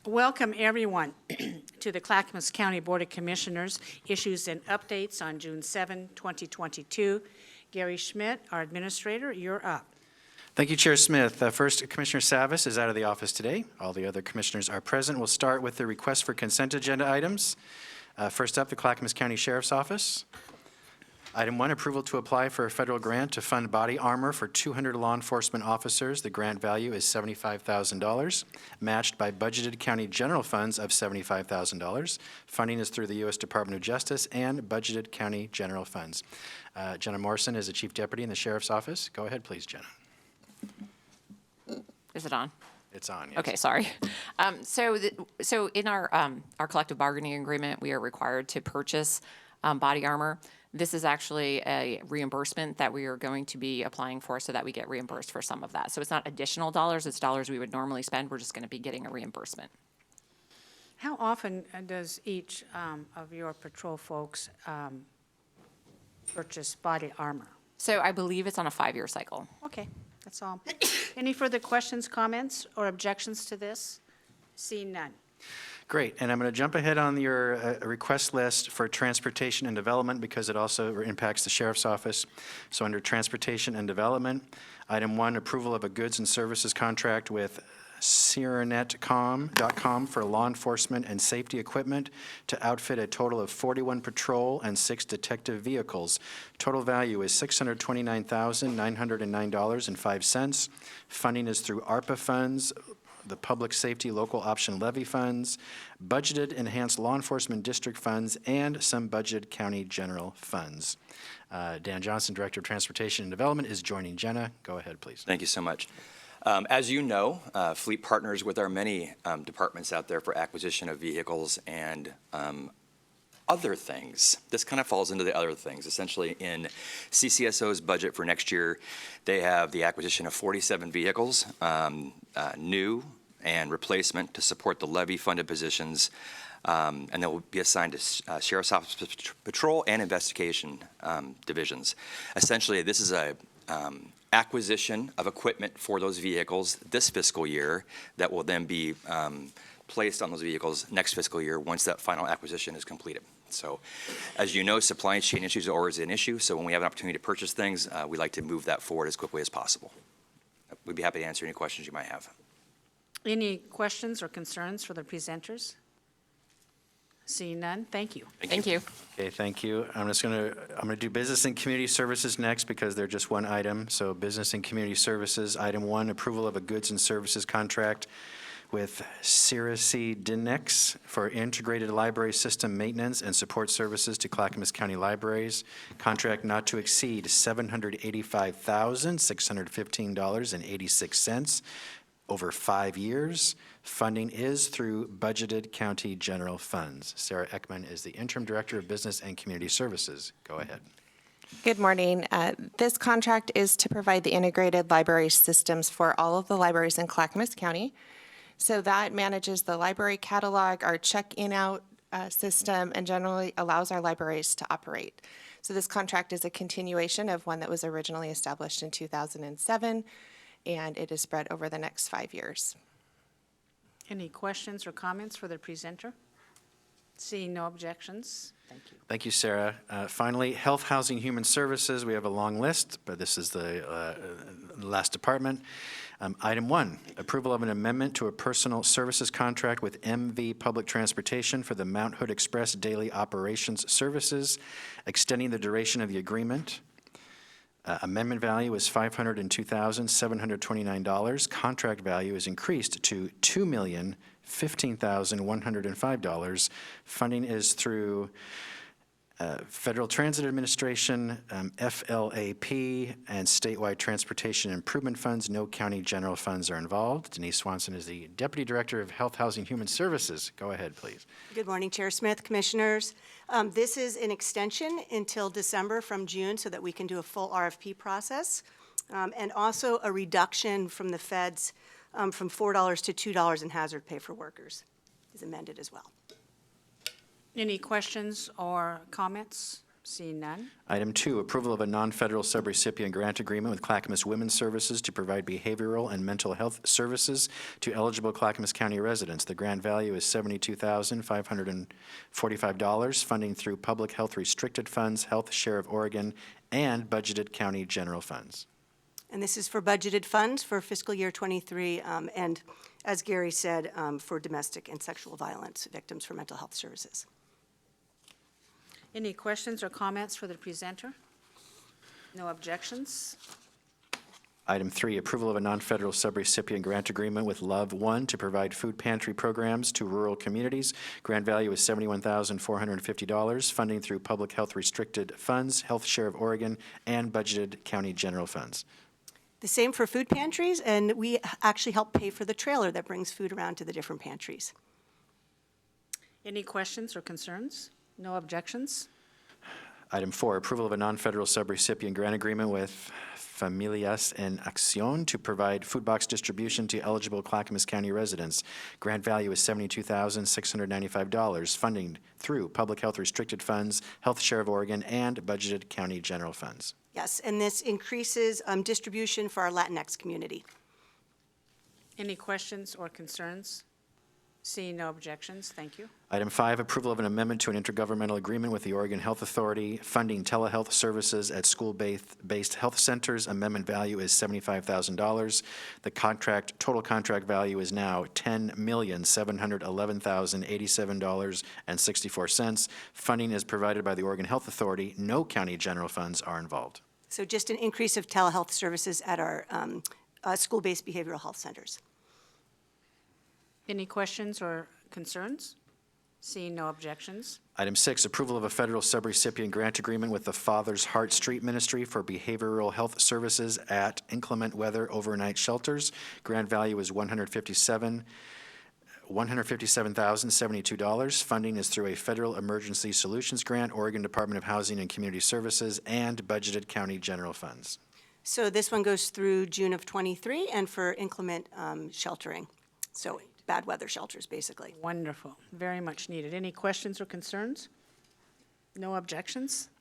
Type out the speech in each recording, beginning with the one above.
Welcome, everyone, to the Clackamas County Board of Commissioners Issues and Updates on June 7, 2022. Gary Schmidt, our administrator, you're up. Thank you, Chair Smith. First, Commissioner Savas is out of the office today. All the other commissioners are present. We'll start with the request for consent agenda items. First up, the Clackamas County Sheriff's Office. Item 1, approval to apply for a federal grant to fund body armor for 200 law enforcement officers. The grant value is $75,000, matched by budgeted county general funds of $75,000. Funding is through the U.S. Department of Justice and budgeted county general funds. Jenna Morrison is the Chief Deputy in the Sheriff's Office. Go ahead, please, Jenna. Is it on? It's on, yes. Okay, sorry. So in our collective bargaining agreement, we are required to purchase body armor. This is actually a reimbursement that we are going to be applying for so that we get reimbursed for some of that. So it's not additional dollars, it's dollars we would normally spend. We're just going to be getting a reimbursement. How often does each of your patrol folks purchase body armor? So I believe it's on a 5-year cycle. Okay, that's all. Any further questions, comments, or objections to this? Seeing none. Great, and I'm going to jump ahead on your request list for transportation and development because it also impacts the Sheriff's Office. So under transportation and development, item 1, approval of a goods and services contract with Cyranet.com for law enforcement and safety equipment to outfit a total of 41 patrol and 6 detective vehicles. Total value is $629,909.05. Funding is through ARPA funds, the Public Safety Local Option Levy funds, budgeted enhanced law enforcement district funds, and some budgeted county general funds. Dan Johnson, Director of Transportation and Development, is joining Jenna. Go ahead, please. Thank you so much. As you know, Fleet partners with our many departments out there for acquisition of vehicles and other things. This kind of falls into the other things. Essentially, in CCSO's budget for next year, they have the acquisition of 47 vehicles, new and replacement to support the levy-funded positions, and they will be assigned to Sheriff's Office Patrol and Investigation divisions. Essentially, this is a acquisition of equipment for those vehicles this fiscal year that will then be placed on those vehicles next fiscal year once that final acquisition is completed. So, as you know, supply chain issues are always an issue, so when we have an opportunity to purchase things, we like to move that forward as quickly as possible. We'd be happy to answer any questions you might have. Any questions or concerns for the presenters? Seeing none, thank you. Thank you. Okay, thank you. I'm going to do business and community services next because they're just one item. So business and community services, item 1, approval of a goods and services contract with Cyranet for integrated library system maintenance and support services to Clackamas County Libraries. Contract not to exceed $785,615.86 over 5 years. Funding is through budgeted county general funds. Sarah Ekman is the Interim Director of Business and Community Services. Go ahead. Good morning. This contract is to provide the integrated library systems for all of the libraries in Clackamas County. So that manages the library catalog, our check-in-out system, and generally allows our libraries to operate. So this contract is a continuation of one that was originally established in 2007, and it is spread over the next 5 years. Any questions or comments for the presenter? Seeing no objections, thank you. Thank you, Sarah. Finally, Health, Housing, Human Services. We have a long list, but this is the last department. Item 1, approval of an amendment to a personal services contract with MV Public Transportation for the Mount Hood Express Daily Operations Services, extending the duration of the agreement. Amendment value is $502,729. Contract value is increased to $2,015,105. Funding is through Federal Transit Administration, FLAP, and statewide transportation improvement funds. No county general funds are involved. Denise Swanson is the Deputy Director of Health, Housing, Human Services. Go ahead, please. Good morning, Chair Smith, Commissioners. This is an extension until December from June so that we can do a full RFP process, and also a reduction from the feds from $4 to $2 in hazard pay for workers is amended as well. Any questions or comments? Seeing none. Item 2, approval of a non-federal subrecipient grant agreement with Clackamas Women's Services to provide behavioral and mental health services to eligible Clackamas County residents. The grant value is $72,545, funding through Public Health Restricted Funds, Health Share of Oregon, and budgeted county general funds. And this is for budgeted funds for fiscal year '23, and as Gary said, for domestic and sexual violence victims for mental health services. Any questions or comments for the presenter? No objections. Item 3, approval of a non-federal subrecipient grant agreement with Love One to provide food pantry programs to rural communities. Grant value is $71,450, funding through Public Health Restricted Funds, Health Share of Oregon, and budgeted county general funds. The same for food pantries, and we actually help pay for the trailer that brings food around to the different pantries. Any questions or concerns? No objections. Item 4, approval of a non-federal subrecipient grant agreement with Familias en Acción to provide food box distribution to eligible Clackamas County residents. Grant value is $72,695, funding through Public Health Restricted Funds, Health Share of Oregon, and budgeted county general funds. Yes, and this increases distribution for our Latinx community. Any questions or concerns? Seeing no objections, thank you. Item 5, approval of an amendment to an intergovernmental agreement with the Oregon Health Authority funding telehealth services at school-based health centers. Amendment value is $75,000. The total contract value is now $10,711,087.64. Funding is provided by the Oregon Health Authority. No county general funds are involved. So just an increase of telehealth services at our school-based behavioral health centers. Any questions or concerns? Seeing no objections. Item 6, approval of a federal subrecipient grant agreement with the Father's Heart Street Ministry for behavioral health services at inclement weather overnight shelters. Grant value is $157,072. Funding is through a Federal Emergency Solutions Grant, Oregon Department of Housing and Community Services, and budgeted county general funds. So this one goes through June of '23 and for inclement sheltering. So bad weather shelters, basically. Wonderful, very much needed. Any questions or concerns? No objections.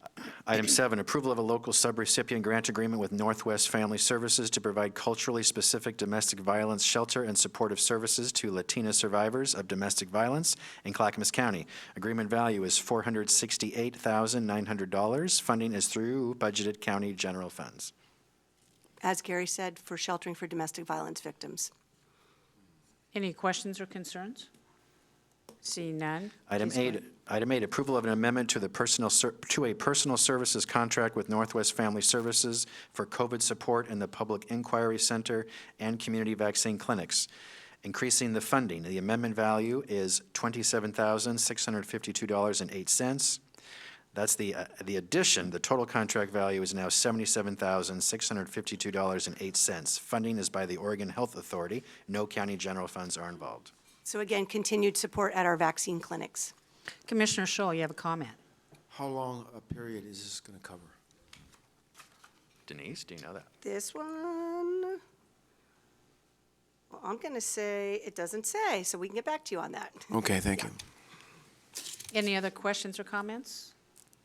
Item 7, approval of a local subrecipient grant agreement with Northwest Family Services to provide culturally specific domestic violence shelter and supportive services to Latina survivors of domestic violence in Clackamas County. Agreement value is $468,900. Funding is through budgeted county general funds. As Gary said, for sheltering for domestic violence victims. Any questions or concerns? Seeing none. Item please 8, approval of an amendment to a personal services contract with Northwest Family Services for COVID support in the Public Inquiry Center and community vaccine clinics, increasing the funding. The amendment value is $27,652.08. That's the addition. The total contract value is now $77,652.08. Funding is by the Oregon Health Authority. No county general funds are involved. So again, continued support at our vaccine clinics. Commissioner Scholl, you have a comment. How long a period is this going to cover? Denise, do you know that? This one, well, I'm going to say, it doesn't say, so we can get back to you on that. Okay, thank you. Any other questions or comments?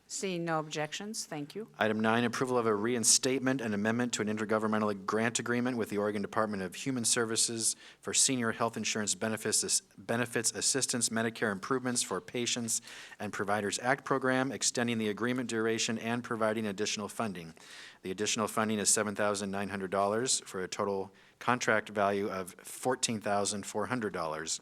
Seeing no objections, thank you. Item 9, approval of a reinstatement and amendment to an intergovernmental grant agreement with the Oregon Department of Human Services for senior health insurance benefits assistance Medicare improvements for Patients and Providers Act program, extending the agreement duration and providing additional funding. The additional funding is $7,900 for a total contract value of $14,400.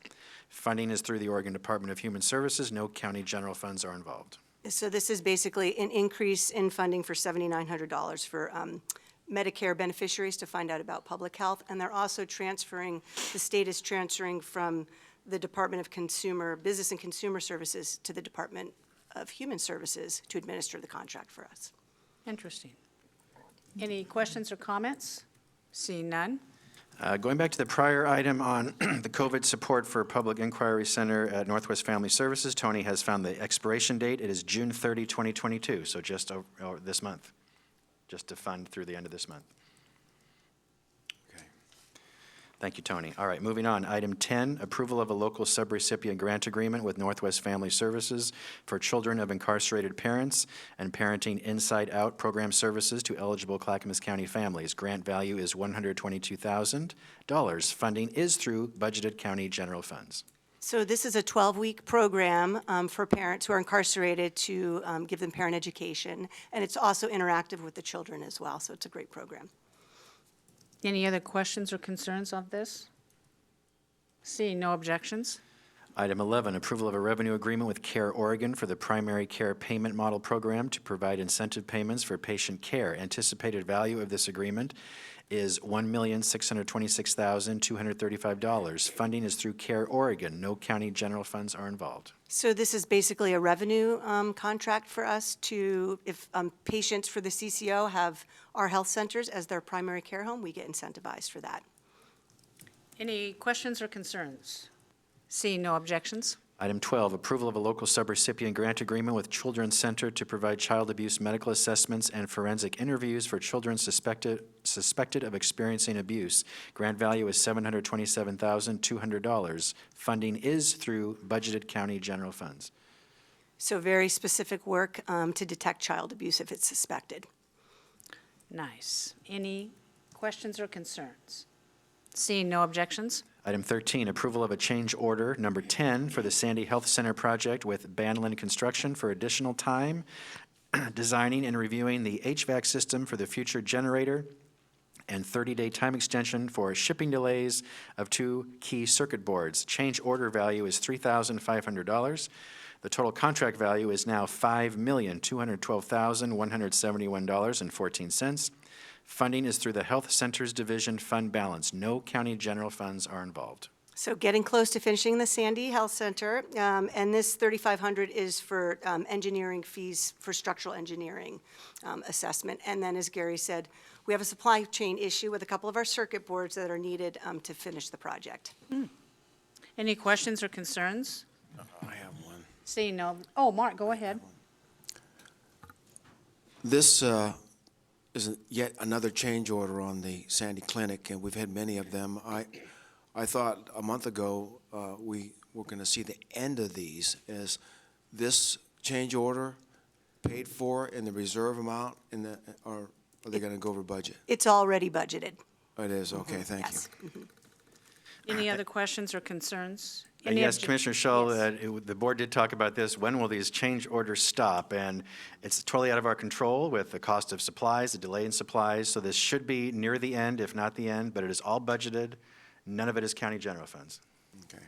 Funding is through the Oregon Department of Human Services. No county general funds are involved. So this is basically an increase in funding for $7,900 for Medicare beneficiaries to find out about public health. And they're also transferring, the state is transferring from the Department of Business and Consumer Services to the Department of Human Services to administer the contract for us. Interesting. Any questions or comments? Seeing none. Going back to the prior item on the COVID support for Public Inquiry Center at Northwest Family Services, Tony has found the expiration date. It is June 30, 2022, so just over this month, just to fund through the end of this month. Okay. Thank you, Tony. All right, moving on. Item 10, approval of a local subrecipient grant agreement with Northwest Family Services for children of incarcerated parents and Parenting Inside Out program services to eligible Clackamas County families. Grant value is $122,000. Funding is through budgeted county general funds. So this is a 12-week program for parents who are incarcerated to give them parent education, and it's also interactive with the children as well, so it's a great program. Any other questions or concerns of this? Seeing no objections? Item 11, approval of a revenue agreement with CARE Oregon for the Primary Care Payment Model Program to provide incentive payments for patient care. Anticipated value of this agreement is $1,626,235. Funding is through CARE Oregon. No county general funds are involved. So this is basically a revenue contract for us to, if patients for the CCO have our health centers as their primary care home, we get incentivized for that. Any questions or concerns? Seeing no objections? Item 12, approval of a local subrecipient grant agreement with Children's Center to provide child abuse medical assessments and forensic interviews for children suspected of experiencing abuse. Grant value is $727,200. Funding is through budgeted county general funds. So very specific work to detect child abuse if it's suspected. Nice. Any questions or concerns? Seeing no objections? Item 13, approval of a change order number 10 for the Sandy Health Center project with Banlin Construction for additional time designing and reviewing the HVAC system for the future generator and 30-day time extension for shipping delays of 2 key circuit boards. Change order value is $3,500. The total contract value is now $5,212,171.14. Funding is through the Health Centers Division fund balance. No county general funds are involved. So getting close to finishing the Sandy Health Center, and this $3,500 is for engineering fees for structural engineering assessment. And then, as Gary said, we have a supply chain issue with a couple of our circuit boards that are needed to finish the project. Any questions or concerns? I have one. Seeing no, oh, Mark, go ahead. This is yet another change order on the Sandy Clinic, and we've had many of them. I thought a month ago we were going to see the end of these. Is this change order paid for in the reserve amount, or are they going to go over budget? It's already budgeted. It is, okay, thank you. Yes. Any other questions or concerns? And Any yes, obje- Commissioner Shull, Yes. the board did talk about this. When will these change orders stop? And it's totally out of our control with the cost of supplies, the delay in supplies. So this should be near the end, if not the end, but it is all budgeted. None of it is county general funds. Okay.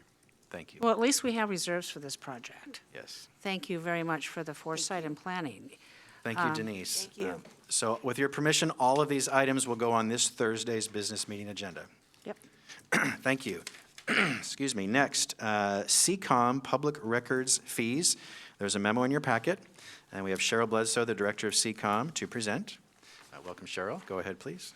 Thank you. Well, at least we have reserves for this project. Yes. Thank you very much for the foresight and planning. Thank you, Denise. Thank you. So with your permission, all of these items will go on this Thursday's business meeting agenda. Yep. Thank you. Excuse me. Next, CCOM public records fees. There's a memo in your packet, and we have Cheryl Bledsoe, the director of CCOM, to present. Welcome, Cheryl. Go ahead, please.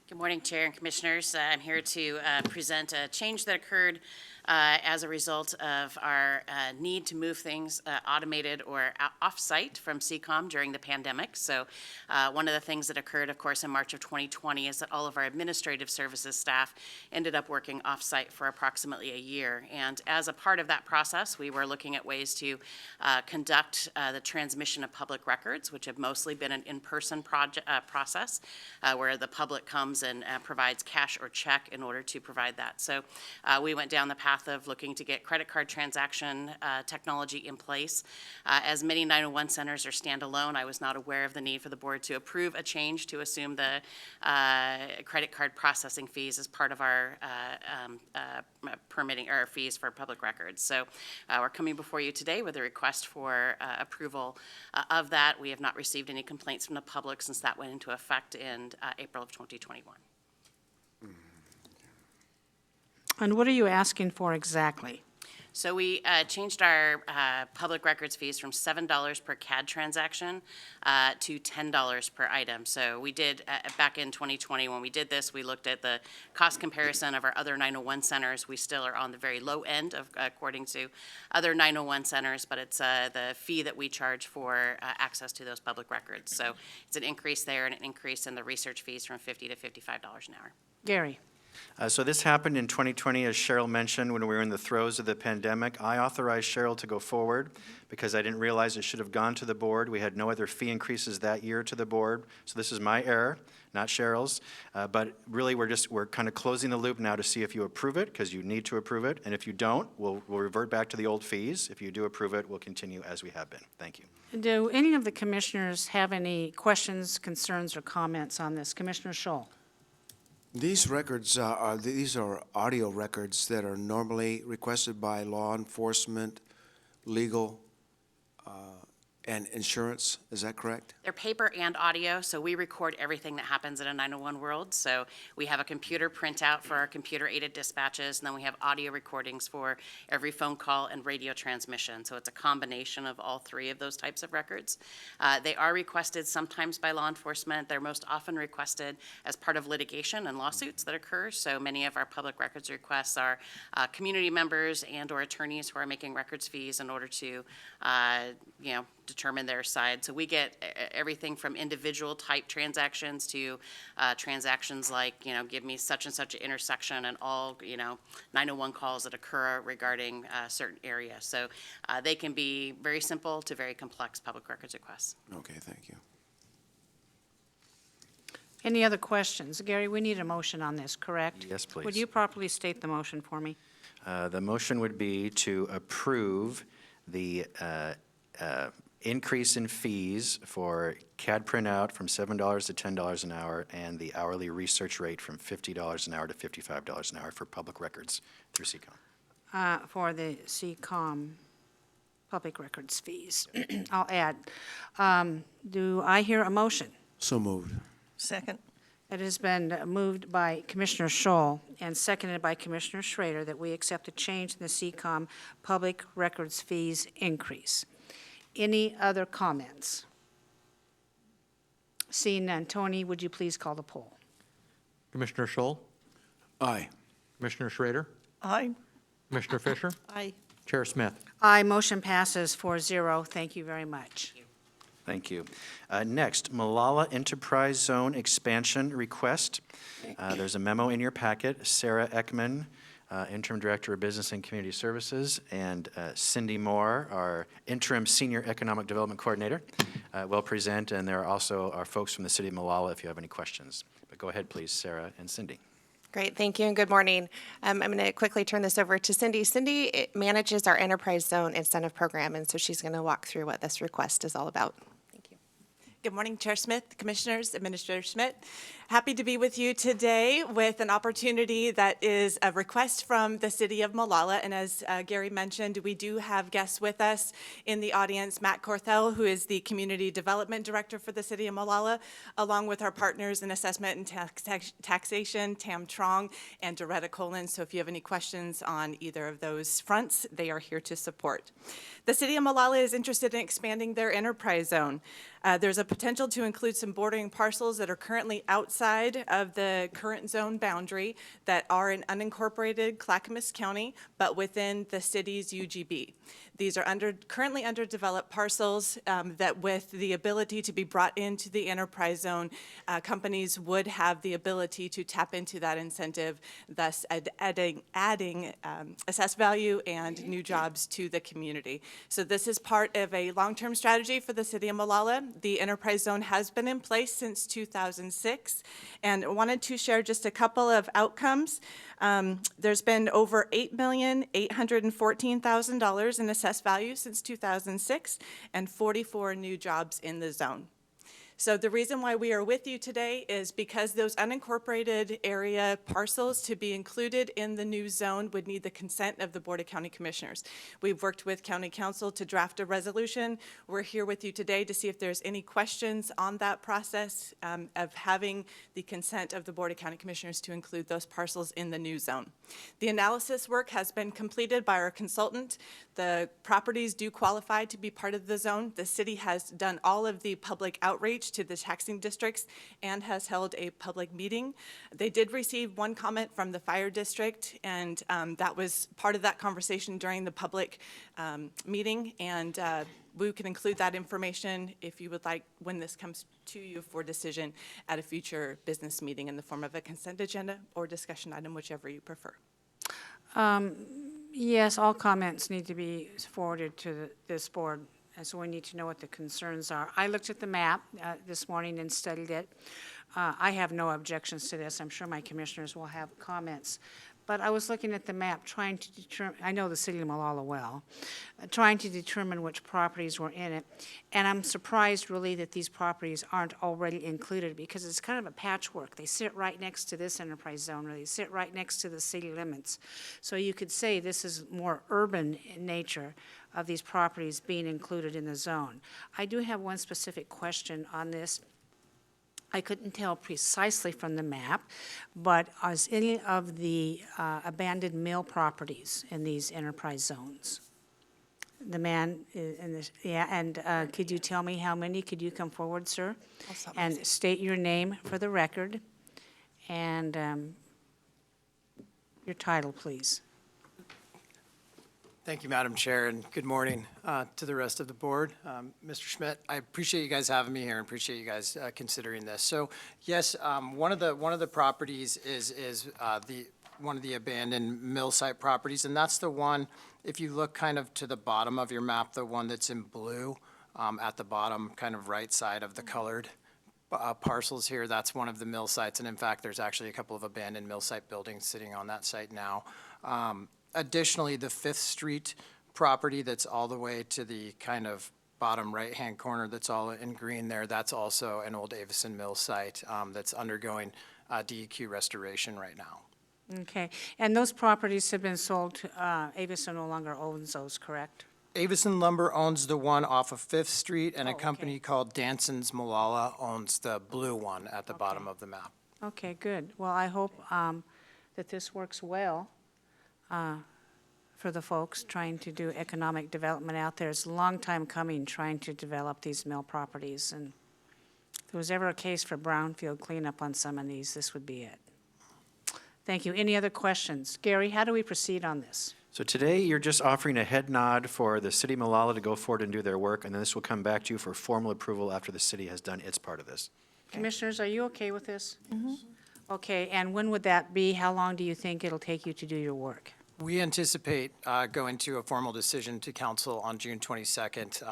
Good morning, Chair and Commissioners. I'm here to present a change that occurred as a result of our need to move things automated or off-site from CCOM during the pandemic. So one of the things that occurred, of course, in March of 2020 is that all of our administrative services staff ended up working off-site for approximately a year. And as a part of that process, we were looking at ways to conduct the transmission of public records, which have mostly been an in-person process where the public comes and provides cash or check in order to provide that. So we went down the path of looking to get credit card transaction technology in place. As many 901 centers are standalone, I was not aware of the need for the board to approve a change to assume the credit card processing fees as part of our permitting or fees for public records. So we're coming before you today with a request for approval of that. We have not received any complaints from the public since that went into effect in April of 2021. And what are you asking for exactly? So we changed our public records fees from $7 per CAD transaction to $10 per item. So we did, back in 2020, when we did this, we looked at the cost comparison of our other 901 centers. We still are on the very low end of, according to other 901 centers, but it's the fee that we charge for access to those public records. So it's an increase there and an increase in the research fees from $50 to $55 an hour. Gary? So this happened in 2020, as Cheryl mentioned, when we were in the throes of the pandemic. I authorized Cheryl to go forward because I didn't realize it should have gone to the board. We had no other fee increases that year to the board. So this is my error, not Cheryl's. But really, we're kind of closing the loop now to see if you approve it, because you need to approve it. And if you don't, we'll revert back to the old fees. If you do approve it, we'll continue as we have been. Thank you. Do any of the commissioners have any questions, concerns, or comments on this? Commissioner Scholl? These records these are audio records that are normally requested by law enforcement, legal, and insurance. Is that correct? They're paper and audio, so we record everything that happens in a 911 world. So we have a computer printout for our computer-aided dispatches, and then we have audio recordings for every phone call and radio transmission. So it's a combination of all three of those types of records. They are requested sometimes by law enforcement. They're most often requested as part of litigation and lawsuits that occur. So many of our public records requests are community members and/or attorneys who are making records fees in order to, determine their side. So we get everything from individual type transactions to transactions like, give me such and such an intersection and all, 911 calls that occur regarding a certain area. So they can be very simple to very complex public records requests. Okay, thank you. Any other questions? Gary, we need a motion on this, correct? Yes, please. Would you properly state the motion for me? The motion would be to approve the increase in fees for CAD printout from $7 to $10 an hour and the hourly research rate from $50 an hour to $55 an hour for public records through CCOM. For the CCOM public records fees. I'll add. Do I hear a motion? So moved. Second. It has been moved by Commissioner Scholl and seconded by Commissioner Schrader that we accept a change in the CCOM public records fees increase. Any other comments? Seeing none, Tony, would you please call the poll? Commissioner Scholl, Aye. Commissioner Schrader, Aye. Commissioner Fisher, Aye. Chair Smith. Aye, motion passes 4-0. Thank you very much. Thank you. Next, Malala Enterprise Zone expansion request. There's a memo in your packet. Sarah Ekman, Interim Director of Business and Community Services, and Cindy Moore, our Interim Senior Economic Development Coordinator, will present, and there are also our folks from the City of Malala if you have any questions. But go ahead, please, Sarah and Cindy. Great, thank you, and good morning. I'm going to quickly turn this over to Cindy. Cindy manages our Enterprise Zone Incentive Program, and so she's going to walk through what this request is all about. Thank you. Good morning, Chair Smith, Commissioners, Administrator Schmidt. Happy to be with you today with an opportunity that is a request from the City of Malala. And as Gary mentioned, we do have guests with us in the audience, Matt Corthell, who is the Community Development Director for the City of Malala, along with our partners in assessment and taxation, Tam Trong and Doretta Colin. So if you have any questions on either of those fronts, they are here to support. The City of Malala is interested in expanding their enterprise zone. There's a potential to include some bordering parcels that are currently outside of the current zone boundary that are in unincorporated Clackamas County, but within the city's UGB. These are currently underdeveloped parcels that with the ability to be brought into the enterprise zone, companies would have the ability to tap into that incentive, thus adding assessed value and new jobs to the community. So this is part of a long-term strategy for the City of Malala. The enterprise zone has been in place since 2006, and I wanted to share just a couple of outcomes. There's been over $8,814,000 in assessed value since 2006 and 44 new jobs in the zone. So the reason why we are with you today is because those unincorporated area parcels to be included in the new zone would need the consent of the Board of County Commissioners. We've worked with County Council to draft a resolution. We're here with you today to see if there's any questions on that process of having the consent of the Board of County Commissioners to include those parcels in the new zone. The analysis work has been completed by our consultant. The properties do qualify to be part of the zone. The city has done all of the public outreach outreach to the taxing districts and has held a public meeting. They did receive one comment from the fire district, and that was part of that conversation during the public meeting. And we can include that information if you would like, when this comes to you for decision at a future business meeting in the form of a consent agenda or discussion item, whichever you prefer. Yes, all comments need to be forwarded to this board, and so we need to know what the concerns are. I looked at the map this morning and studied it. I have no objections to this. I'm sure my commissioners will have comments. But I was looking at the map, trying to determine, I know the city of Molalla well, trying to determine which properties were in it. And I'm surprised really that these properties aren't already included, because it's kind of a patchwork. They sit right next to this enterprise zone, or they sit right next to the city limits. So you could say this is more urban in nature of these properties being included in the zone. I do have one specific question on this. I couldn't tell precisely from the map, but is any of the abandoned mill properties in these enterprise zones? The man in this, yeah, and could you tell me how many? Could you come forward, sir? And state your name for the record and your title, please. Thank you, Madam Chair, and good morning to the rest of the board. Mr. Schmidt, I appreciate you guys having me here and appreciate you guys considering this. So, yes, one of the properties is one of the abandoned mill site properties, and that's the one, if you look kind of to the bottom of your map, the one that's in blue at the bottom, kind of right side of the colored parcels here, that's one of the mill sites, and in fact, there's actually a couple of abandoned mill site buildings sitting on that site now. Additionally, the Fifth Street property that's all the way to the kind of bottom right-hand corner that's all in green there, that's also an old Avison Mill site that's undergoing DEQ restoration right now. Okay, and those properties have been sold to, Avison no longer owns those, correct? Avison Lumber owns the one off of Fifth Street, and Oh, a okay. company called Danson's Molalla owns the blue one at the bottom of the map. Okay, good. Well, I hope that this works well for the folks trying to do economic development out there. It's a long time coming, trying to develop these mill properties, and if there was ever a case for brownfield cleanup on some of these, this would be it. Thank you. Any other questions? Gary, how do we proceed on this? So today, you're just offering a head nod for the city of Molalla to go forward and do their work, and then this will come back to you for formal approval after the city has done its part of this. Commissioners, are you okay with this? Okay, and when would that be? How long do you think it'll take you to do your work? We anticipate going to a formal decision to council on June 22nd,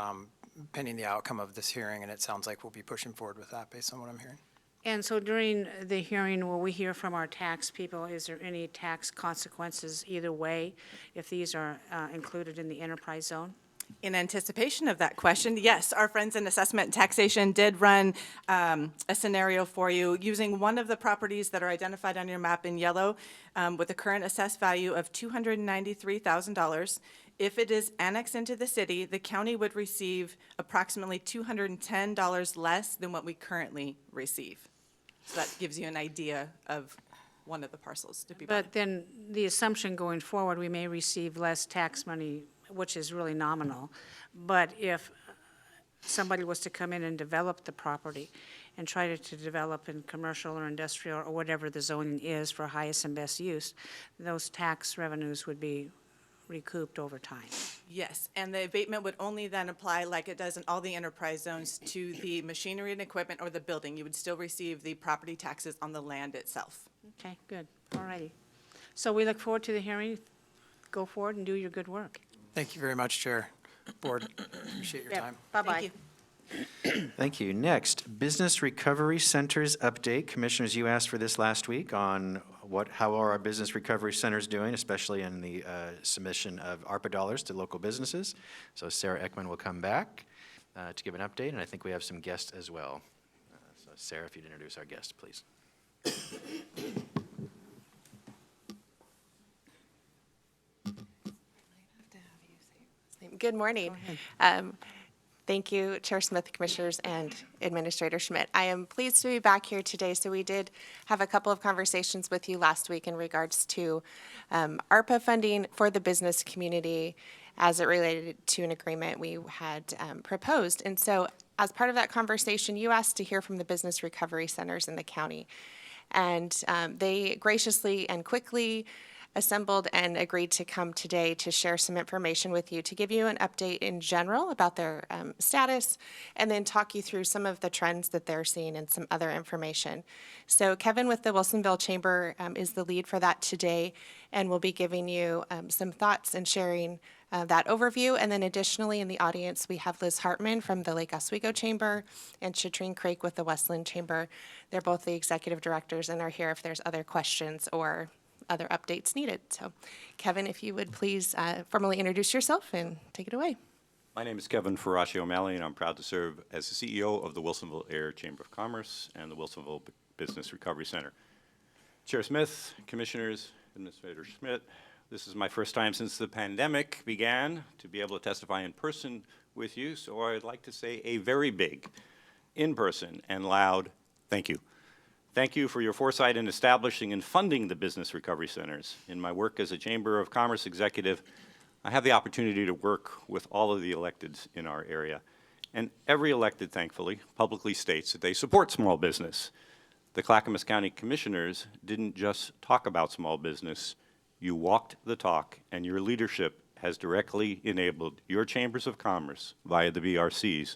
pending the outcome of this hearing, and it sounds like we'll be pushing forward with that based on what I'm hearing. And so during the hearing, will we hear from our tax people? Is there any tax consequences either way if these are included in the enterprise zone? In anticipation of that question, yes, our friends in Assessment and Taxation did run a scenario for you using one of the properties that are identified on your map in yellow with a current assessed value of $293,000. If it is annexed into the city, the county would receive approximately $210 less than what we currently receive. So that gives you an idea of one of the parcels to be bought. But then the assumption going forward, we may receive less tax money, which is really nominal. But if somebody was to come in and develop the property and try to develop in commercial or industrial or whatever the zoning is for highest and best use, those tax revenues would be recouped over time. Yes, and the abatement would only then apply, like it does in all the enterprise zones, to the machinery and equipment or the building. You would still receive the property taxes on the land itself. Okay, good. All righty. So we look forward to the hearing. Go forward and do your good work. Thank you very much, Chair, Board. Appreciate your time. Bye-bye. Thank you. Thank you. Next, Business Recovery Centers update. Commissioners, you asked for this last week on how are our business recovery centers doing, especially in the submission of ARPA dollars to local businesses. So Sarah Ekman will come back to give an update, and I think we have some guests as well. So Sarah, if you'd introduce our guest, please. Good morning. Thank you, Chair Smith, Commissioners, and Administrator Schmidt. I am pleased to be back here today. So we did have a couple of conversations with you last week in regards to ARPA funding for the business community as it related to an agreement we had proposed. And so as part of that conversation, you asked to hear from the business recovery centers in the county. And they graciously and quickly assembled and agreed to come today to share some information with you, to give you an update in general about their status, and then talk you through some of the trends that they're seeing and some other information. So Kevin with the Wilsonville Chamber is the lead for that today, and will be giving you some thoughts and sharing that overview. And then additionally in the audience, we have Liz Hartman from the Lake Oswego Chamber and Shatrine Craig with the Westland Chamber. They're both the executive directors and are here if there's other questions or other updates needed. So Kevin, if you would please formally introduce yourself and take it away. My name is Kevin Faraci O'Malley, and I'm proud to serve as the CEO of the Wilsonville Air Chamber of Commerce and the Wilsonville Business Recovery Center. Chair Smith, Commissioners, Administrator Schmidt, this is my first time since the pandemic began to be able to testify in person with you, so I'd like to say a very big, in-person and loud thank you. Thank you for your foresight in establishing and funding the business recovery centers. In my work as a Chamber of Commerce executive, I have the opportunity to work with all of the electeds in our area. And every elected, thankfully, publicly states that they support small business. The Clackamas County Commissioners didn't just talk about small business. You walked the talk, and your leadership has directly enabled your chambers of commerce via the BRCs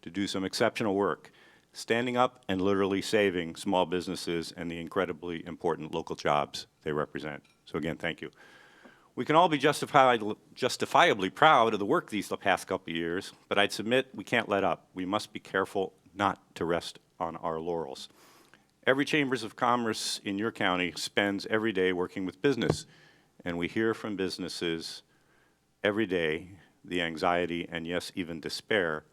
to do some exceptional work, standing up and literally saving small businesses and the incredibly important local jobs they represent. So again, thank you. We can all be justifiably proud of the work these past couple of years, but I'd submit we can't let up. We must be careful not to rest on our laurels. Every Chambers of Commerce in your county spends every day working with business, and we hear from businesses every day the anxiety and, yes, even despair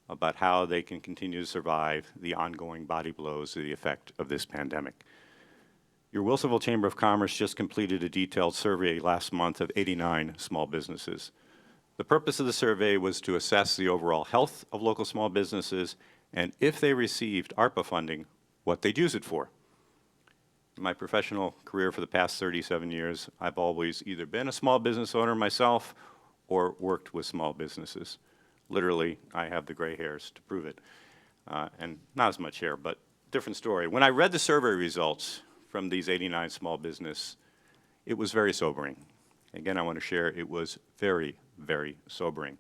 about how they can continue to survive the ongoing body blows of the effect of this pandemic. Your Wilsonville Chamber of Commerce just completed a detailed survey last month of 89 small businesses. The purpose of the survey was to assess the overall health of local small businesses and, if they received ARPA funding, what they'd use it for. In my professional career for the past 37 years, I've always either been a small business owner myself or worked with small businesses. Literally, I have the gray hairs to prove it. And not as much hair, but different story. When I read the survey results from these 89 small business, it was very sobering. Again, I want to share it was very, very sobering.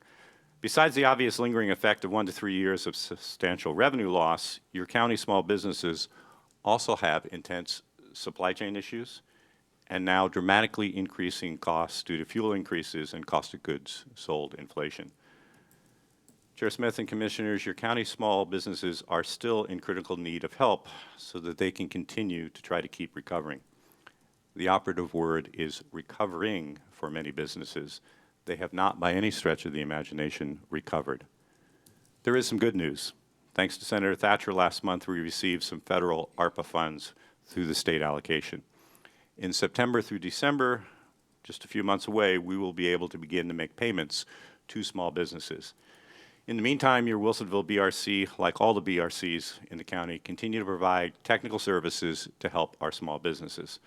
Besides the obvious lingering effect of 1 to 3 years of substantial revenue loss, your county small businesses also have intense supply chain issues and now dramatically increasing costs due to fuel increases and cost of goods sold inflation. Chair Smith and Commissioners, your county small businesses are still in critical need of help so that they can continue to try to keep recovering. The operative word is recovering for many businesses. They have not, by any stretch of the imagination, recovered. There is some good news. Thanks to Senator Thatcher last month, we received some federal ARPA funds through the state allocation. In September through December, just a few months away, we will be able to begin to make payments to small businesses. In the meantime, your Wilsonville BRC, like all the BRCs in the county, continue to provide technical services to help our small businesses.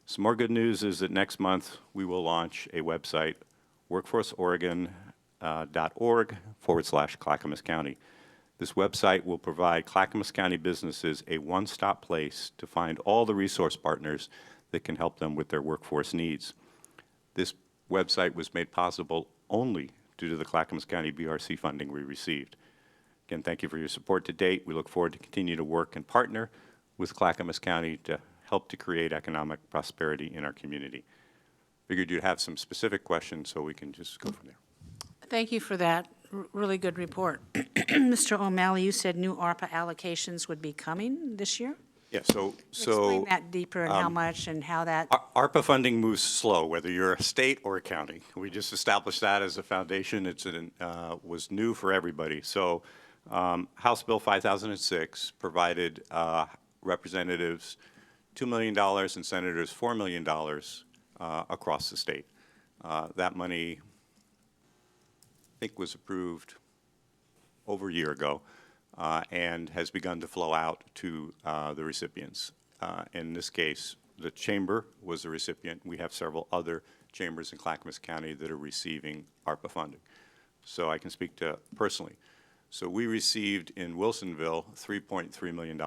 Some more good news is that next month we will launch a website, workforceoregon.org/Clackamas County. This website will provide Clackamas County businesses a one-stop place to find all the resource partners that can help them with their workforce needs. This website was made possible only due to the Clackamas County BRC funding we received. Again, thank you for your support to date. We look forward to continue to work and partner with Clackamas County to help to create economic prosperity in our community. Figured you'd have some specific questions, so we can just go from there. Thank you for that really good report. Mr. O'Malley, you said new ARPA allocations would be coming this year? Yeah, Explain that deeper and how much and how that. ARPA funding moves slow, whether you're a state or a county. We just established that as a foundation. It was new for everybody. So House Bill 5006 provided representatives $2 million and senators $4 million across the state. That money, I think, was approved over a year ago and has begun to flow out to the recipients. In this case, the chamber was the recipient. We have several other chambers in Clackamas County that are receiving ARPA funding. So I can speak to personally. So we received in Wilsonville $3.3 million.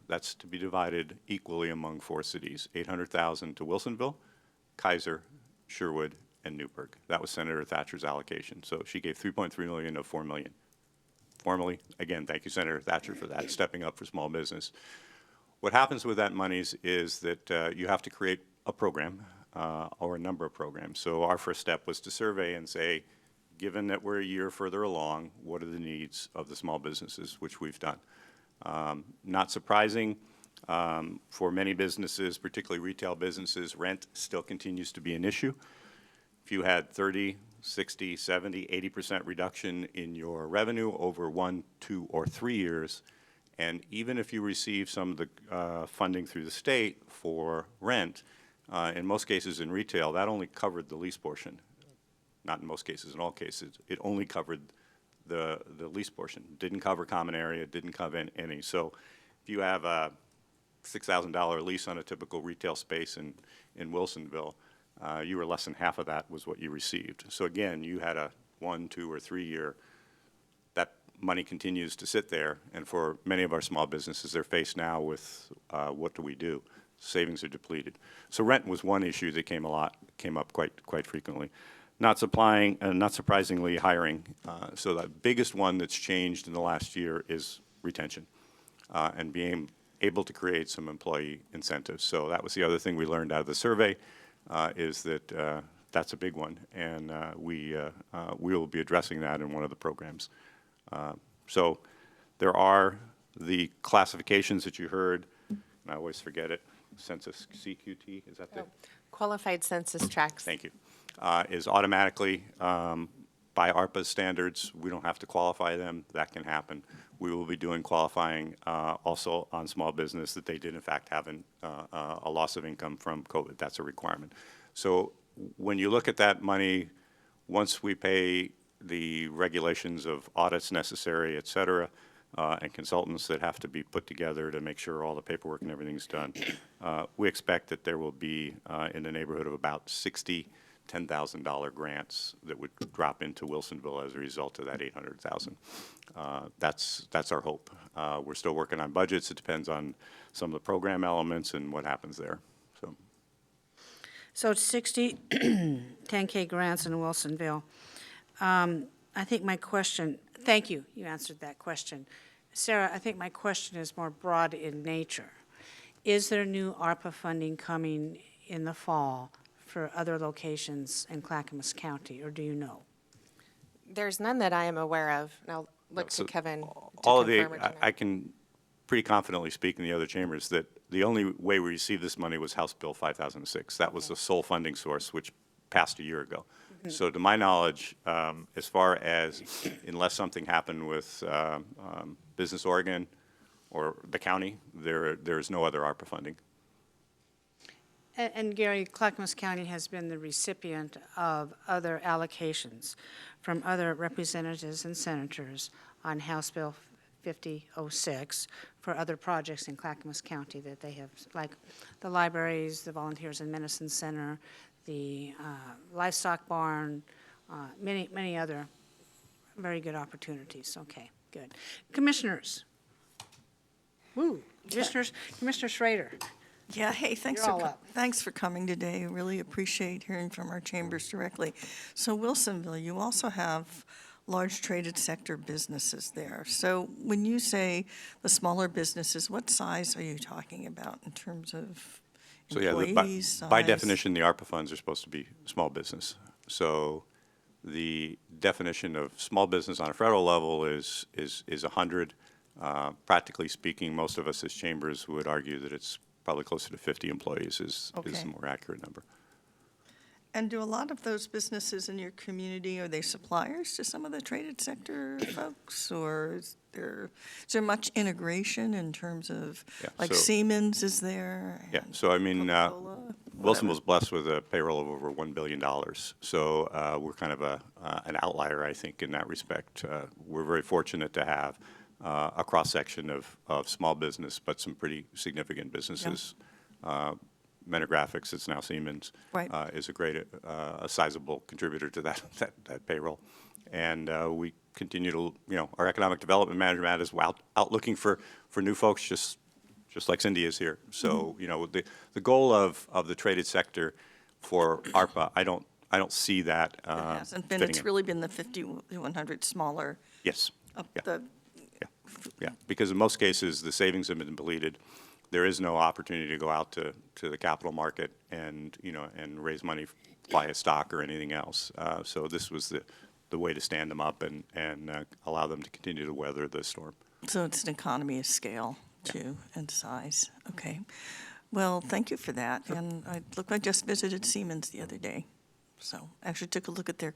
That's to be divided equally among 4 cities, $800,000 to Wilsonville, Kaiser, Sherwood, and Newburgh. That was Senator Thatcher's allocation. So she gave $3.3 million of $4 million. Formally, again, thank you, Senator Thatcher, for that, stepping up for small business. What happens with that monies is that you have to create a program or a number of programs. So our first step was to survey and say, given that we're a year further along, what are the needs of the small businesses, which we've done. Not surprising, for many businesses, particularly retail businesses, rent still continues to be an issue. If you had 30, 60, 70, 80% reduction in your revenue over 1, 2, or 3 years, and even if you receive some of the funding through the state for rent, in most cases in retail, that only covered the lease portion. Not in most cases, in all cases. It only covered the lease portion. Didn't cover common area, didn't cover any. So if you have a $6,000 lease on a typical retail space in Wilsonville, you were less than half of that was what you received. So again, you had a 1, 2, or 3 year. That money continues to sit there, and for many of our small businesses, they're faced now with what do we do? Savings are depleted. So rent was one issue that came up quite frequently. Not surprisingly, hiring. So the biggest one that's changed in the last year is retention and being able to create some employee incentives. So that was the other thing we learned out of the survey, is that that's a big one, and we will be addressing that in one of the programs. So there are the classifications that you heard, and I always forget it, census CQT, is that the? Qualified census tracts. Thank you. Is automatically, by ARPA standards, we don't have to qualify them. That can happen. We will be doing qualifying also on small business that they did in fact have a loss of income from COVID. That's a requirement. So when you look at that money, once we pay the regulations of audits necessary, et cetera, and consultants that have to be put together to make sure all the paperwork and everything's done, we expect that there will be in the neighborhood of about 60 $10,000 grants that would drop into Wilsonville as a result of that $800,000. That's our hope. We're still working on budgets. It depends on some of the program elements and what happens there. So it's 60 10K grants in Wilsonville. I think my question, thank you, you answered that question. Sarah, I think my question is more broad in nature. Is there new ARPA funding coming in the fall for other locations in Clackamas County, or do you know? There's none that I am aware of, and I'll look to Kevin to all of confirm or deny. I can pretty confidently speak in the other chambers that the only way we received this money was House Bill 5006. That was the sole funding source, which passed a year ago. Mm-hmm. So to my knowledge, as far as, unless something happened with Business Oregon or the county, there's no other ARPA funding. And Gary, Clackamas County has been the recipient of other allocations from other representatives and senators on House Bill 5006 for other projects in Clackamas County that they have, like the libraries, the Volunteers in Medicine Center, the livestock barn, many other very good opportunities. Okay, good. Commissioners. Woo. Commissioner Schrader. Yeah, hey, thanks You're all up. thanks for coming today. I really appreciate hearing from our chambers directly. So Wilsonville, you also have large traded sector businesses there. So when you say the smaller businesses, what size are you talking about in terms of So employees, by size? definition, the ARPA funds are supposed to be small business. So the definition of small business on a federal level is 100. Practically speaking, most of us as chambers would argue that it's probably closer to 50 employees is the more accurate number. And do a lot of those businesses in your community, are they suppliers to some of the traded sector folks? Or is there much integration in terms of, Yeah, like so- Siemens is there? Yeah, and so I mean, Coca-Cola? Wilsonville's blessed with a payroll of over $1 billion. So we're kind of an outlier, I think, in that respect. We're very fortunate to have a cross-section of small business, but some pretty significant businesses. Mentor Graphics, it's now Siemens, Right. is a sizable contributor to that payroll. And we continue to, our economic development manager, Matt, is out looking for new folks, just like Cindy is here. So, the goal of the traded sector for ARPA, I don't see that It hasn't been, fitting it's in. really been the 5,100 smaller Yes. up Yeah. the, Yeah, because in most cases, the savings have been depleted. There is no opportunity to go out to the capital market and, and raise money via stock or anything else. So this was the way to stand them up and allow them to continue to weather the storm. so it's an economy of scale too, and size. Okay. Well, thank you for that. And I just visited Siemens the other day. So actually took a look at their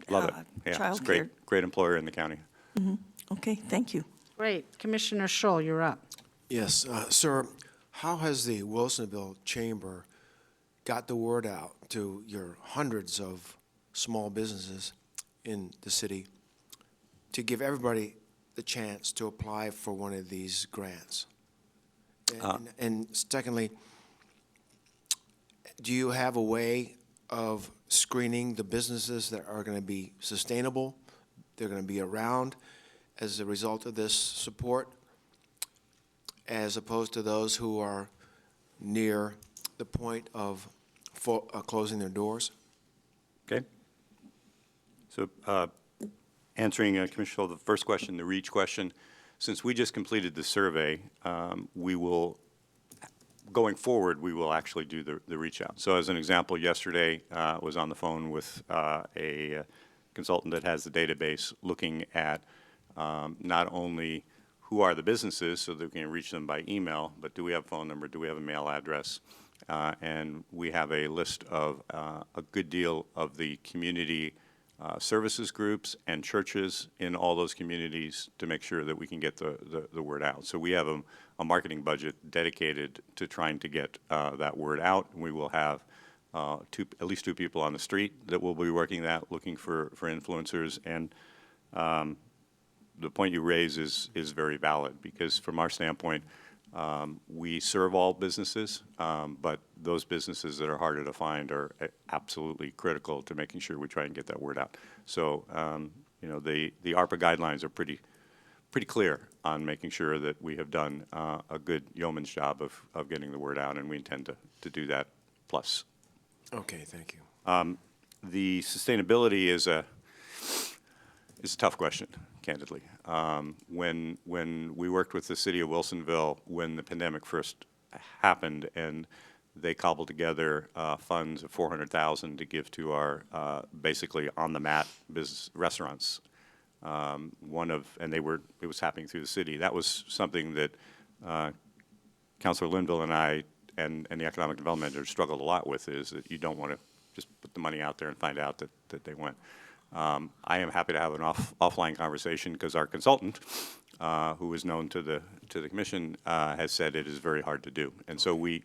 Love it. Yeah, it's a childcare. great employer in the county. Okay, thank you. Great. Commissioner Scholl, you're up. Yes, sir, how has the Wilsonville Chamber got the word out to your hundreds of small businesses in the city to give everybody the chance to apply for one of these grants? And secondly, do you have a way of screening the businesses that are going to be sustainable, they're going to be around as a result of this support, as opposed to those who are near the point of closing their doors? Okay. So answering, Commissioner Scholl, the first question, the REACH question, since we just completed the survey, we will, going forward, we will actually do the reach out. So as an example, yesterday I was on the phone with a consultant that has the database looking at not only who are the businesses so that we can reach them by email, but do we have a phone number, do we have a mail address? And we have a list of a good deal of the community services groups and churches in all those communities to make sure that we can get the word out. So we have a marketing budget dedicated to trying to get that word out. We will have at least two people on the street that will be working that, looking for influencers. And the point you raise is very valid, because from our standpoint, we serve all businesses, but those businesses that are harder to find are absolutely critical to making sure we try and get that word out. So, the ARPA guidelines are pretty clear on making sure that we have done a good yeoman's job of getting the word out, and we intend to do that plus. Okay, thank you. The sustainability is a tough question, candidly. When we worked with the city of Wilsonville when the pandemic first happened, and they cobbled together funds of $400,000 to give to our basically on the mat business restaurants. And it was happening through the city. That was something that Councilor Linville and I and the economic development manager struggled a lot with, is that you don't want to just put the money out there and find out that they went. I am happy to have an offline conversation, because our consultant, who is known to the commission, has said it is very hard to do. And so we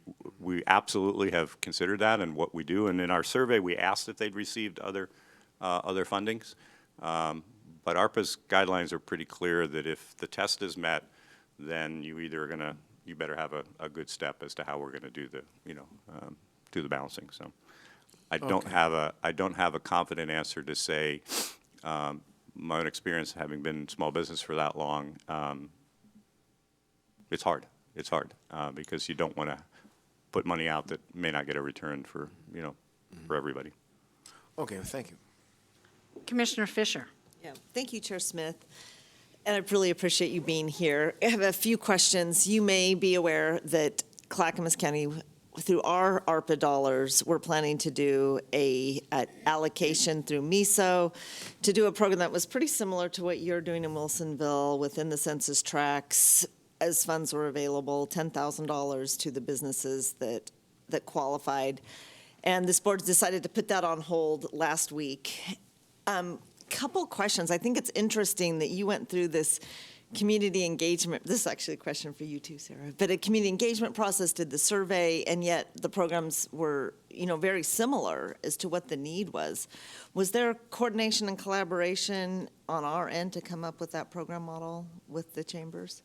absolutely have considered that and what we do. And in our survey, we asked if they'd received other fundings. But ARPA's guidelines are pretty clear that if the test is met, then you better have a good step as to how we're going to do the balancing. So. I don't have a confident answer to say. My own experience, having been in small business for that long, it's hard. It's hard because you don't want to put money out that may not get a return for everybody. Okay, thank you. Commissioner Fisher. Yeah, thank you, Chair Smith. And I really appreciate you being here. I have a few questions. You may be aware that Clackamas County, through our ARPA dollars, we're planning to do an allocation through MISO to do a program that was pretty similar to what you're doing in Wilsonville within the census tracts, as funds were available, $10,000 to the businesses that qualified. And this board decided to put that on hold last week. Couple questions. I think it's interesting that you went through this community engagement, this is actually a question for you too, Sarah, but a community engagement process did the survey, and yet the programs were, very similar as to what the need was. Was there coordination and collaboration on our end to come up with that program model with the chambers?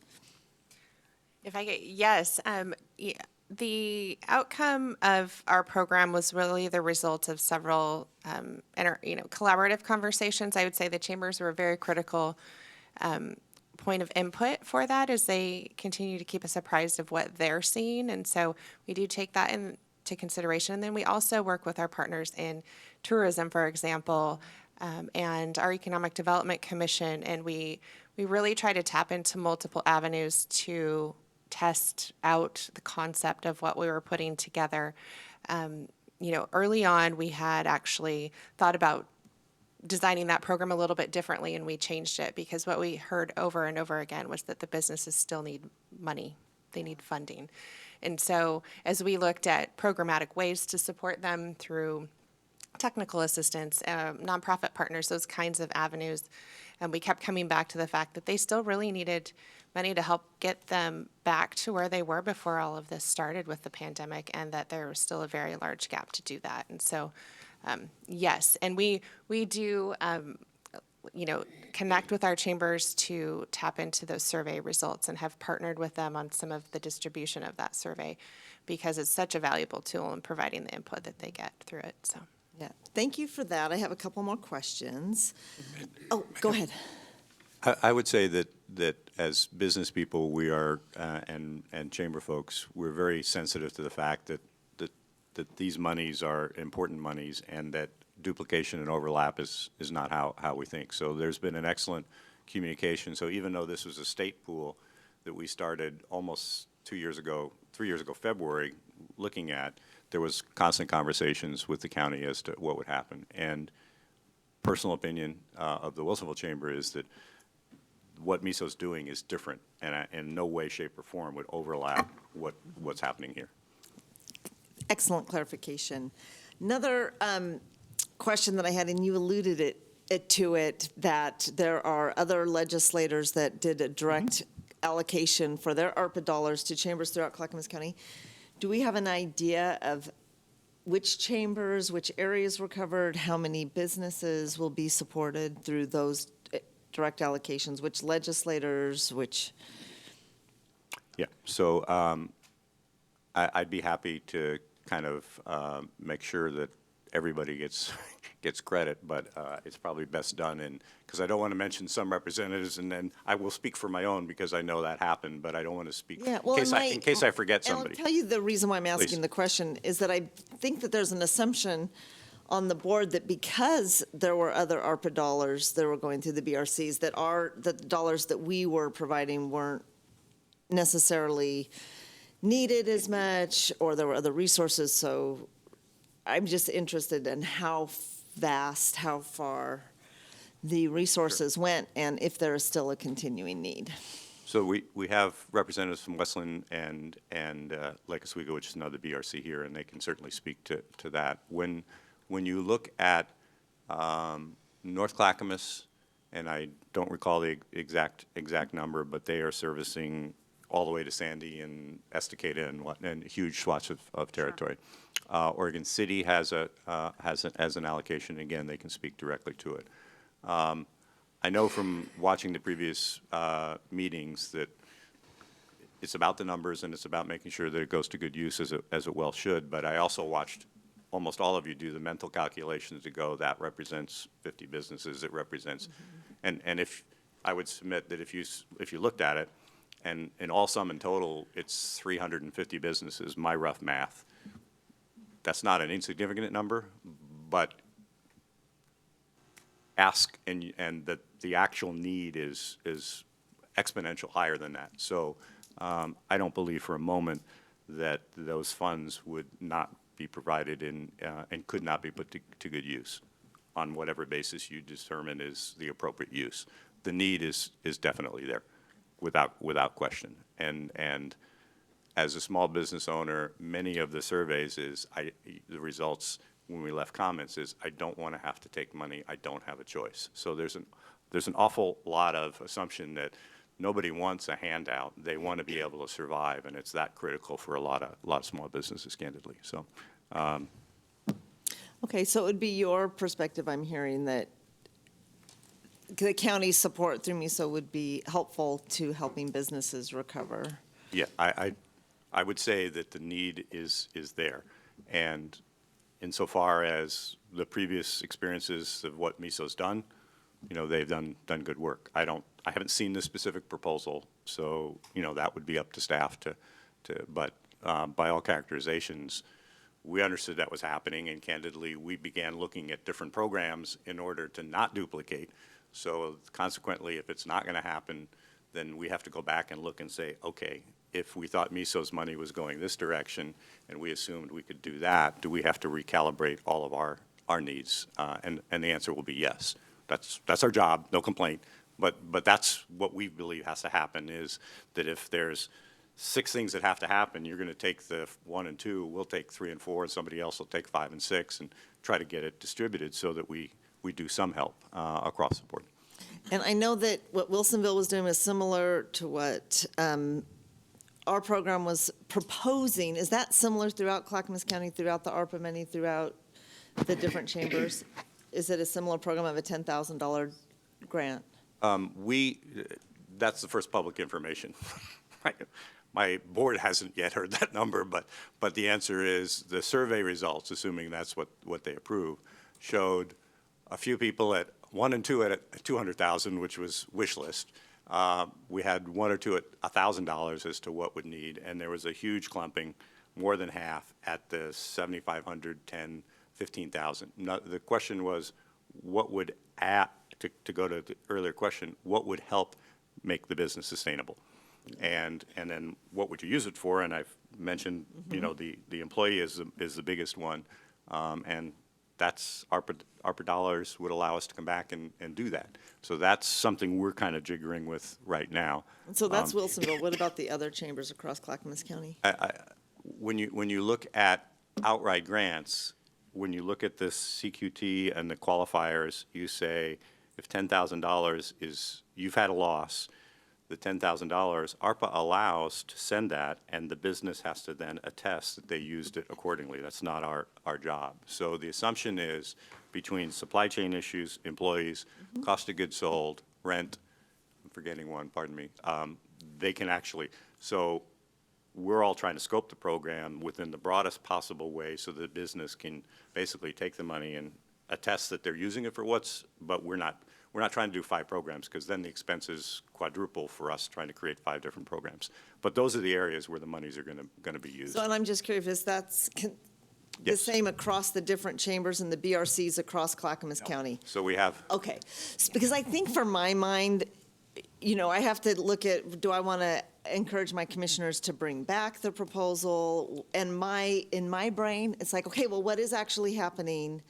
Yes, the outcome of our program was really the result of several, collaborative conversations. I would say the chambers were a very critical point of input for that as they continue to keep us apprised of what they're seeing. And so we do take that into consideration. And then we also work with our partners in tourism, for example, and our Economic Development Commission. And we really try to tap into multiple avenues to test out the concept of what we were putting together. Early on, we had actually thought about designing that program a little bit differently, and we changed it because what we heard over and over again was that the businesses still need money. They need funding. And so as we looked at programmatic ways to support them through technical assistance, nonprofit partners, those kinds of avenues, and we kept coming back to the fact that they still really needed money to help get them back to where they were before all of this started with the pandemic, and that there was still a very large gap to do that. And so yes, and we do, connect with our chambers to tap into those survey results and have partnered with them on some of the distribution of that survey because it's such a valuable tool in providing the input that they get through it. So, Yeah, thank you for that. I have a couple more questions. Oh, go ahead. I would say that as business people, we are, and chamber folks, we're very sensitive to the fact that these monies are important monies and that duplication and overlap is not how we think. So there's been an excellent communication. So even though this was a state pool that we started almost 3 years ago, February, looking at, there was constant conversations with the county as to what would happen. And personal opinion of the Wilsonville Chamber is that what MISO's doing is different and in no way, shape, or form would overlap what's happening here. Excellent clarification. Another question that I had, and you alluded to it, that there are other legislators that did a direct allocation for their ARPA dollars to chambers throughout Clackamas County. Do we have an idea of which chambers, which areas were covered, how many businesses will be supported through those direct allocations, which legislators, which? Yeah, so I'd be happy to kind of make sure that everybody gets credit, but it's probably best done because I don't want to mention some representatives, and then I will speak for my own because I know that happened, but I don't want to speak in case I forget somebody. And I'll tell you the reason why I'm asking Please. the question is that I think that there's an assumption on the board that because there were other ARPA dollars that were going through the BRCs, that the dollars that we were providing weren't necessarily needed as much, or there were other resources. So I'm just interested in how vast, how far the resources went, and if there is still a continuing need. So we have representatives from Westland and Lake Oswego, which is another BRC here, and they can certainly speak to that. When you look at North Clackamas, and I don't recall the exact number, but they are servicing all the way to Sandy and Estacada and huge swaths of territory. Oregon City has an allocation. Again, they can speak directly to it. I know from watching the previous meetings that it's about the numbers and it's about making sure that it goes to good use as it well should. But I also watched almost all of you do the mental calculations to go, that represents 50 businesses, it represents, and if I would submit that if you looked at it, and in all sum and total, it's 350 businesses, my rough math. That's not an insignificant number, but ask and that the actual need is exponential higher than that. So I don't believe for a moment that those funds would not be provided in and could not be put to good use on whatever basis you determine is the appropriate use. The need is definitely there, without question. And as a small business owner, many of the surveys the results when we left comments is, I don't want to have to take money, I don't have a choice. So there's an awful lot of assumption that nobody wants a handout. They want to be able to survive, and it's that critical for a lot of small businesses, candidly. So, Okay, so it would be your perspective, I'm hearing, that the county's support through MISO would be helpful to helping businesses recover. yeah, I would say that the need is there. And insofar as the previous experiences of what MISO's done, they've done good work. I haven't seen the specific proposal, so, that would be up to staff but by all characterizations, we understood that was happening, and candidly, we began looking at different programs in order to not duplicate. So consequently, if it's not going to happen, then we have to go back and look and say, okay, if we thought MISO's money was going this direction and we assumed we could do that, do we have to recalibrate all of our needs? And the answer will be yes. That's our job, no complaint. But that's what we believe has to happen, is that if there's 6 things that have to happen, you're going to take the 1 and 2, we'll take 3 and 4, and somebody else will take 5 and 6, and try to get it distributed so that we do some help across the board. And I know that what Wilsonville was doing was similar to what our program was proposing. Is that similar throughout Clackamas County, throughout the ARPA money, throughout the different chambers? Is it a similar program of a $10,000 grant? That's the first public information. My board hasn't yet heard that number, but the answer is the survey results, assuming that's what they approve, showed a few people at 1 and 2 at 200,000, which was wish list. We had 1 or 2 at $1,000 as to what would need, and there was a huge clumping, more than half, at the 7,500, 10, 15,000. The question was, what would to go to the earlier question, what would help make the business sustainable? And then what would you use it for? And I've mentioned, the employee is the biggest one, and that's ARPA dollars would allow us to come back and do that. So that's something we're kind of jiggering with right now. So that's Wilsonville. What about the other chambers across Clackamas County? When you look at outright grants, when you look at the CQT and the qualifiers, you say if $10,000 is, you've had a loss, the $10,000, ARPA allows to send that, and the business has to then attest that they used it accordingly. That's not our job. So the assumption is between supply chain issues, employees, cost of goods sold, rent, I'm forgetting one, pardon me, they can actually, so we're all trying to scope the program within the broadest possible way so the business can basically take the money and attest that they're using it for but we're not trying to do 5 programs, because then the expenses quadruple for us trying to create 5 different programs. But those are the areas where the monies are going to be used. So, and I'm just curious, is that the Yes. same across the different chambers and the BRCs across Clackamas County? So we have, Okay, because I think for my mind, I have to look at, do I want to encourage my commissioners to bring back the proposal? And in my brain, it's like, okay, well, what is actually happening?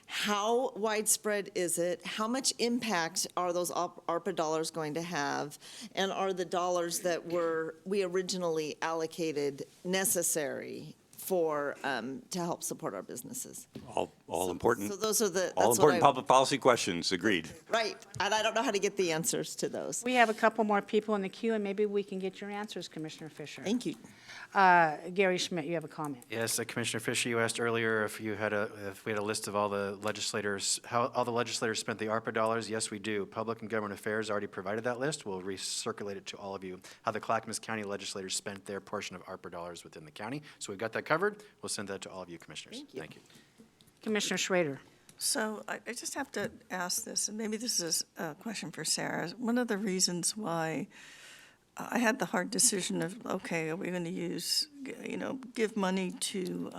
How widespread is it? How much impact are those ARPA dollars going to have? And are the dollars that we originally allocated necessary for, to help support our businesses? all important. So those are All important public policy questions, agreed. Right, and I don't know how to get the answers to those. We have a couple more people in the queue, and maybe we can get your answers, Commissioner Fisher. Thank you. Gary Schmidt, you have a comment. Yes, Commissioner Fisher, you asked earlier if we had a list of all the legislators, how all the legislators spent the ARPA dollars. Yes, we do. Public and Government Affairs already provided that list. We'll recirculate it to all of you, how the Clackamas County legislators spent their portion of ARPA dollars within the county. So we've got that covered. We'll send that to all of you, commissioners. Thank you. Commissioner Schrader. So I just have to ask this, and maybe this is a question for Sarah. One of the reasons why I had the hard decision of, okay, are we going to give money to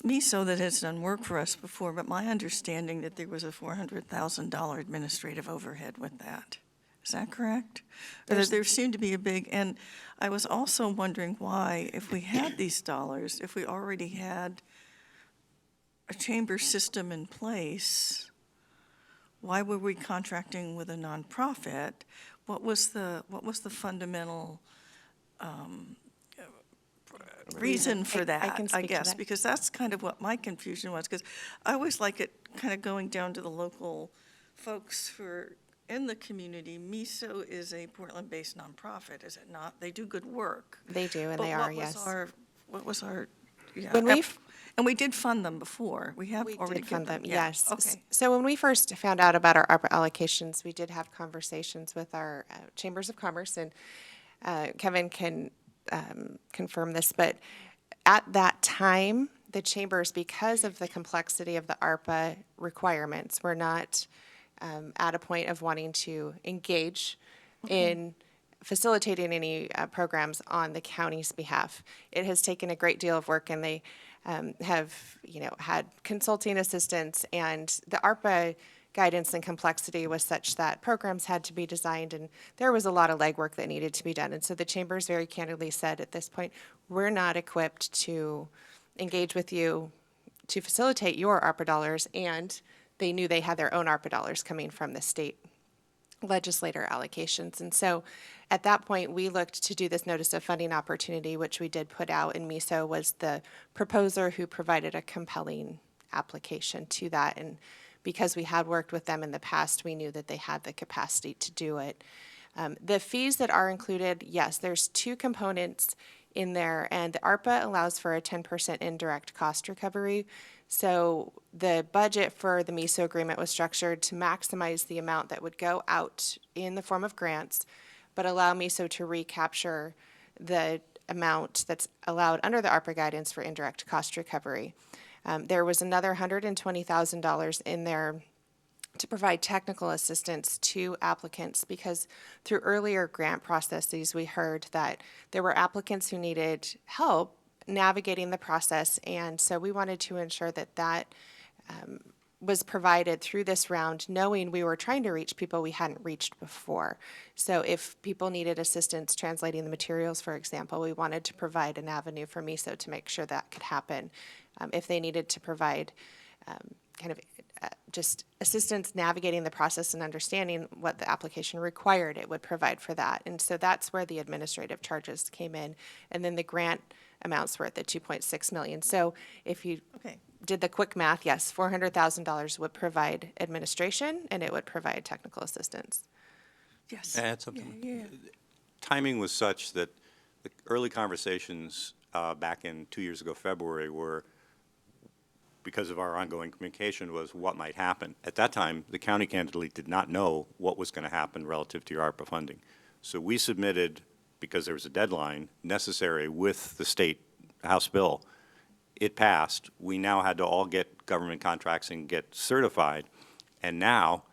MISO that has done work for us before, but my understanding that there was a $400,000 administrative overhead with that. Is that correct? Or there seemed to be a big, and I was also wondering why, if we had these dollars, if we already had a chamber system in place, why were we contracting with a nonprofit? What was the fundamental reason for that? I can speak to guess, that. because that's kind of what my confusion was, because I always like it kind of going down to the local folks for in the community, MISO is a Portland-based nonprofit, is it not? They do good work. They do, and But they are, yes. What was our, yeah. When we f- And we did fund them before. We have We already did fund given them, yeah, yes. Okay. So when we first found out about our ARPA allocations, we did have conversations with our chambers of commerce, and Kevin can confirm this, but at that time, the chambers, because of the complexity of the ARPA requirements, were not at a point of wanting to engage in facilitating any programs on the county's behalf. It has taken a great deal of work, and they have, had consulting assistance, and the ARPA guidance and complexity was such that programs had to be designed, and there was a lot of legwork that needed to be done. And so the chambers very candidly said, at this point, we're not equipped to engage with you to facilitate your ARPA dollars, and they knew they had their own ARPA dollars coming from the state legislator allocations. And so at that point, we looked to do this notice of funding opportunity, which we did put out, and MISO was the proposer who provided a compelling application to that. And because we had worked with them in the past, we knew that they had the capacity to do it. The fees that are included, yes, there's two components in there, and the ARPA allows for a 10% indirect cost recovery. So the budget for the MISO agreement was structured to maximize the amount that would go out in the form of grants, but allow MISO to recapture the amount that's allowed under the ARPA guidance for indirect cost recovery. There was another $120,000 in there to provide technical assistance to applicants, because through earlier grant processes, we heard that there were applicants who needed help navigating the process, and so we wanted to ensure that that was provided through this round, knowing we were trying to reach people we hadn't reached before. So if people needed assistance translating the materials, for example, we wanted to provide an avenue for MISO to make sure that could happen. If they needed to provide just assistance navigating the process and understanding what the application required, it would provide for that. And so that's where the administrative charges came in. And then the grant amounts were at the $2.6 million. So if you did the quick math, yes, $400,000 would provide administration, and it would provide technical assistance. Yes. Add something? Yeah. Timing was such that the early conversations back in 2 years ago, February, were, because of our ongoing communication, was what might happen. At that time, the county candidly did not know what was going to happen relative to your ARPA funding. So we submitted, because there was a deadline necessary with the state House bill. It passed. We now had to all get government contracts and get certified. And now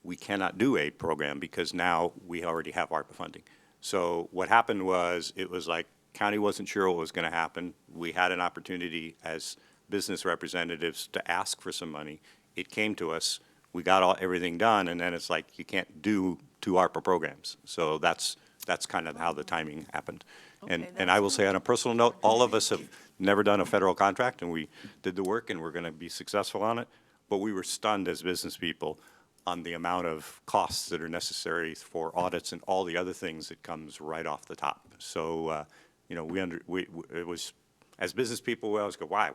we cannot do a program because now we already have ARPA funding. So what happened was, it was like county wasn't sure what was going to happen. We had an opportunity as business representatives to ask for some money. It came to us. We got everything done, and then it's like you can't do two ARPA programs. So that's kind of how the timing happened. And I will say, on a personal note, all of us have never done a federal contract, and we did the work, and we're going to be successful on it. But we were stunned as business people on the amount of costs that are necessary for audits and all the other things that comes right off the top. So, it was, as business people, we always go, why?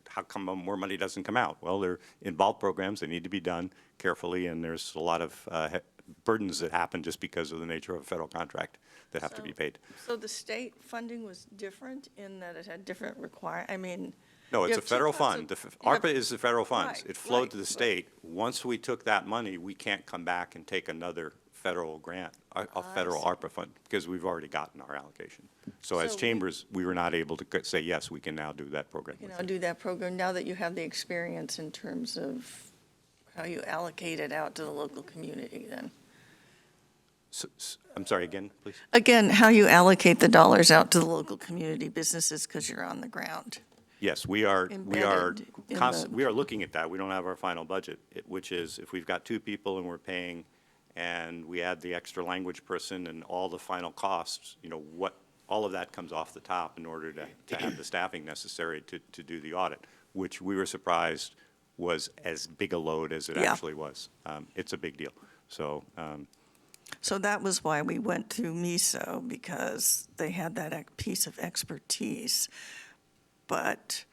How come more money doesn't come out? Well, they're involved programs. They need to be done carefully, and there's a lot of burdens that happen just because of the nature of a federal contract that have to be paid. So the state funding was different in that it had different No, it's you a have federal 2,000 fund. ARPA is the federal funds. Right, It flowed right, to the state. Once we took that money, we can't come back and take another federal grant, a federal ARPA fund, because we've already gotten our allocation. So as So we- chambers, we were not able to say, yes, we can now do that program. with you. do that program now that you have the experience in terms of how you allocate it out to the local community then? I'm sorry, again, please? Again, how you allocate the dollars out to the local community businesses because you're on the ground. Yes, we are Embedded in the- we are looking at that. We don't have our final budget, which is if we've got two people and we're paying, and we add the extra language person and all the final costs, all of that comes off the top in order to have the staffing necessary to do the audit, which we were surprised was as big a load as it Yeah. actually was. It's a big deal. So, So that was why we went through MISO, because they had that piece of expertise. But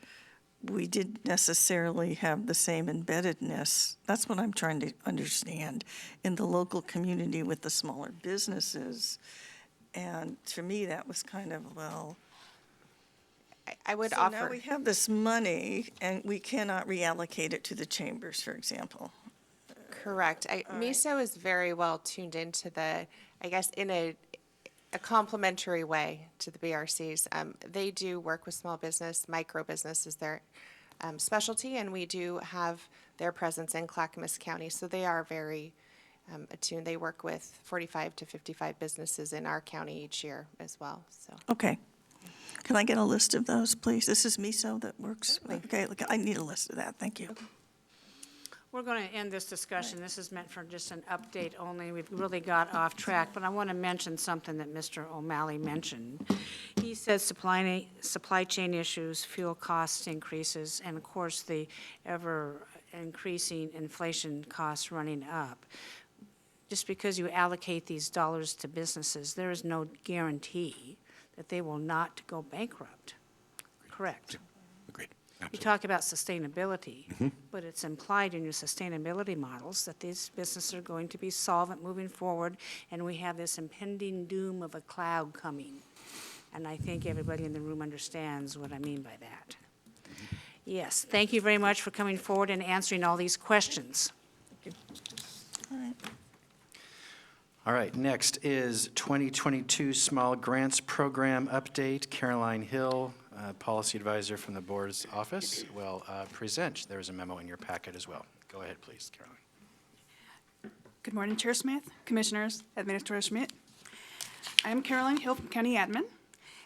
we didn't necessarily have the same embeddedness. That's what I'm trying to understand in the local community with the smaller businesses. And to me, that was kind of, well, I would so now offer. we have this money and we cannot reallocate it to the chambers, for example. Correct. MISO is very well tuned into the, I guess, in a complementary way to the BRCs. They do work with small business, micro business is their specialty, and we do have their presence in Clackamas County, so they are very attuned. They work with 45 to 55 businesses in our county each year as well, so. Okay. Can I get a list of those, please? This is MISO that works. Okay, look, I need a list of that. Thank you. We're going to end this discussion. This is meant for just an update only. We've really got off track, but I want to mention something that Mr. O'Malley mentioned. He says supply chain issues, fuel cost increases, and of course, the ever-increasing inflation costs running up. Just because you allocate these dollars to businesses, there is no guarantee that they will not go bankrupt. Correct? Agreed. You talk about sustainability, but it's implied in your sustainability models that these businesses are going to be solvent moving forward, and we have this impending doom of a cloud coming. And I think everybody in the room understands what I mean by that. Yes, thank you very much for coming forward and answering all these questions. All right. All right, next is 2022 Small Grants Program Update. Caroline Hill, Policy Advisor from the Board's office, will present. There's a memo in your packet as well. Go ahead, please, Caroline. Good morning, Chair Smith, Commissioners, Administrator Schmidt. I am Caroline Hill from County Admin,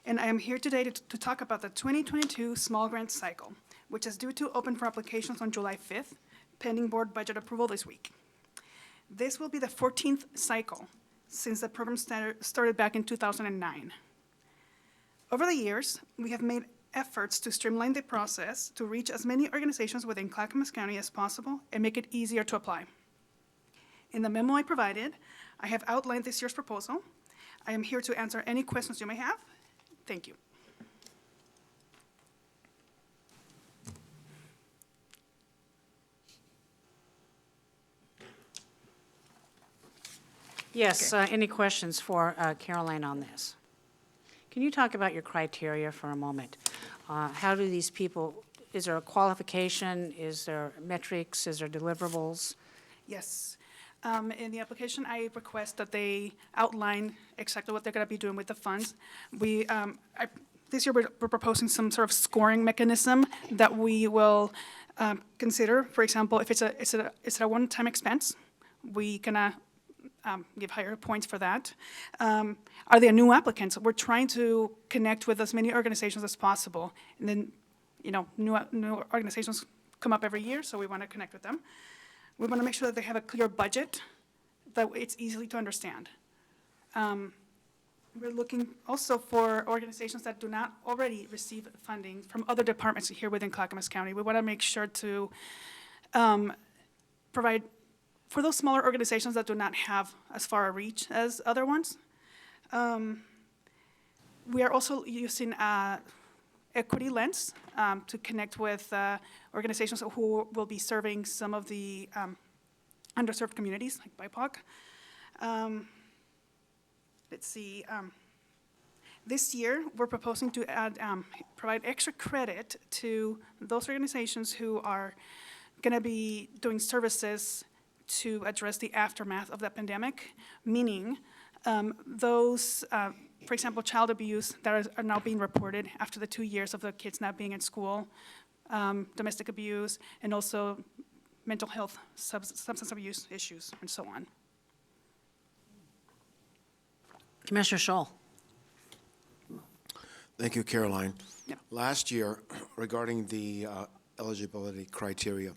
and I am here today to talk about the 2022 Small Grants Cycle, which is due to open for applications on July 5th, pending board budget approval this week. This will be the 14th cycle since the program started back in 2009. Over the years, we have made efforts to streamline the process to reach as many organizations within Clackamas County as possible and make it easier to apply. In the memo I provided, I have outlined this year's proposal. I am here to answer any questions you may have. Thank you. Yes, any questions for Caroline on this? Can you talk about your criteria for a moment? How do these people, is there a qualification? Is there metrics? Is there deliverables? Yes. In the application, I request that they outline exactly what they're going to be doing with the funds. This year, we're proposing some sort of scoring mechanism that we will consider. For example, if it's a one-time expense, we can give higher points for that. Are there new applicants? We're trying to connect with as many organizations as possible. And then, new organizations come up every year, so we want to connect with them. We want to make sure that they have a clear budget, that it's easy to understand. We're looking also for organizations that do not already receive funding from other departments here within Clackamas County. We want to make sure to provide for those smaller organizations that do not have as far a reach as other ones. We are also using equity lens to connect with organizations who will be serving some of the underserved communities, like BIPOC. Let's see. This year, we're proposing to add, provide extra credit to those organizations who are going to be doing services to address the aftermath of the pandemic, meaning those, for example, child abuse that are now being reported after the 2 years of the kids not being in school, domestic abuse, and also mental health, substance abuse issues, and so on. Commissioner Scholl. Thank you, Caroline. Yeah. Last year, regarding the eligibility criteria,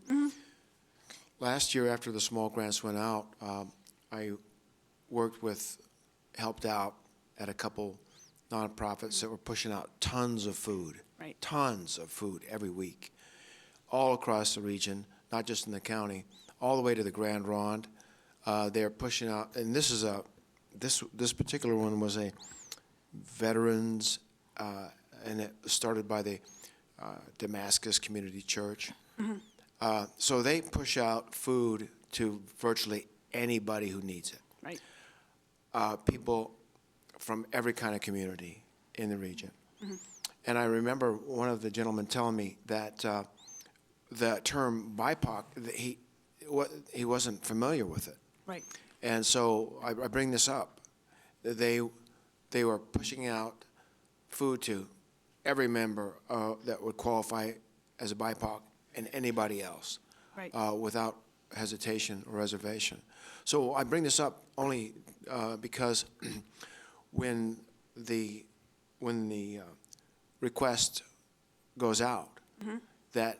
last year after the small grants went out, I helped out at a couple nonprofits that were pushing out tons of food, Right. tons of food every week, all across the region, not just in the county, all the way to the Grand Ronde. They're pushing out, and this particular one was a veterans, and it started by the Damascus Community Church. So they push out food to virtually anybody who needs it. Right. People from every kind of community in the region. And I remember one of the gentlemen telling me that the term BIPOC, he wasn't familiar with it. Right. And so I bring this up. They were pushing out food to every member that would qualify as a BIPOC and anybody else, Right. without hesitation or reservation. So I bring this up only because when the request goes out, that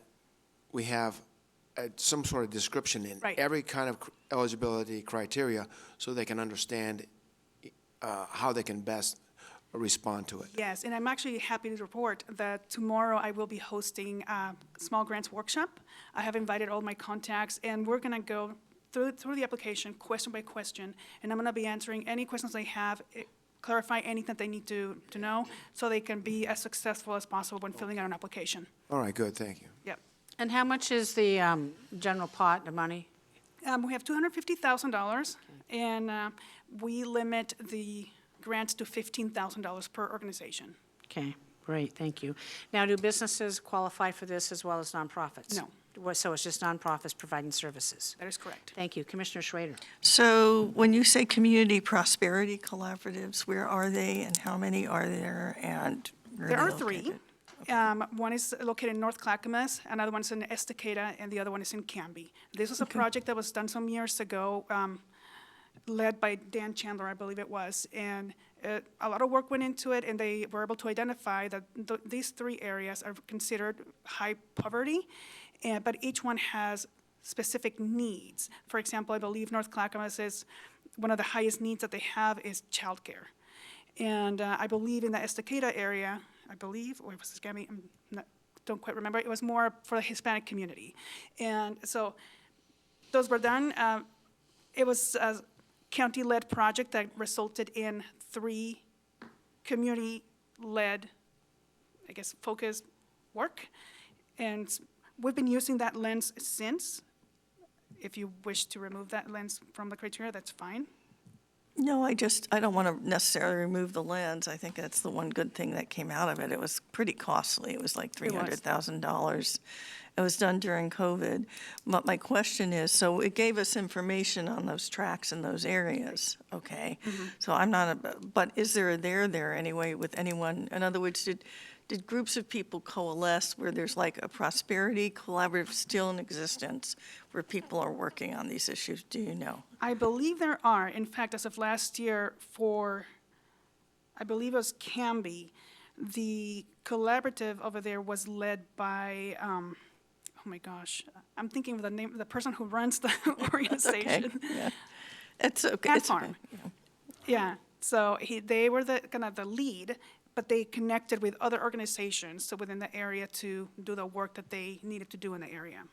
we have some sort of description in Right. every kind of eligibility criteria so they can understand how they can best respond to it. Yes, and I'm actually happy to report that tomorrow I will be hosting a small grants workshop. I have invited all my contacts, and we're going to go through the application question by question, and I'm going to be answering any questions they have, clarify anything that they need to know, so they can be as successful as possible when filling out an application. All right, good, thank you. Yep. And how much is the general pot, the money? We have $250,000, and we limit the grants to $15,000 per organization. Okay, great, thank you. Now, do businesses qualify for this as well as nonprofits? No. So it's just nonprofits providing services? That is correct. Thank you. Commissioner Schrader. So when you say community prosperity collaboratives, where are they and how many are there and where There are are they three. located? One is located in North Clackamas, another one's in Estacada, and the other one is in Canby. This was a project that was done some years ago, led by Dan Chandler, I believe it was. And a lot of work went into it, and they were able to identify that these three areas are considered high poverty, but each one has specific needs. For example, I believe North Clackamas is, one of the highest needs that they have is childcare. And I believe in the Estacada area, or was it Canby? Don't quite remember. It was more for the Hispanic community. And so those were done. It was a county-led project that resulted in 3 community-led, I guess, focused work. And we've been using that lens since. If you wish to remove that lens from the criteria, that's fine. No, I don't want to necessarily remove the lens. I think that's the one good thing that came out of it. It was pretty costly. It was like $300,000. It was done during COVID. But my question is, so it gave us information on those tracks in those areas, okay? So I'm not, but is there a there anyway with anyone? In other words, did groups of people coalesce where there's like a prosperity collaborative still in existence where people are working on these issues? Do you know? I believe there are. In fact, as of last year I believe it was Canby, the collaborative over there was led by, oh my gosh, I'm thinking of the name, the person who runs the organization. Yeah. It's okay. Ant It's okay. Farm. Yeah, so they were kind of the lead, but they connected with other organizations within the area to do the work that they needed to do in the area.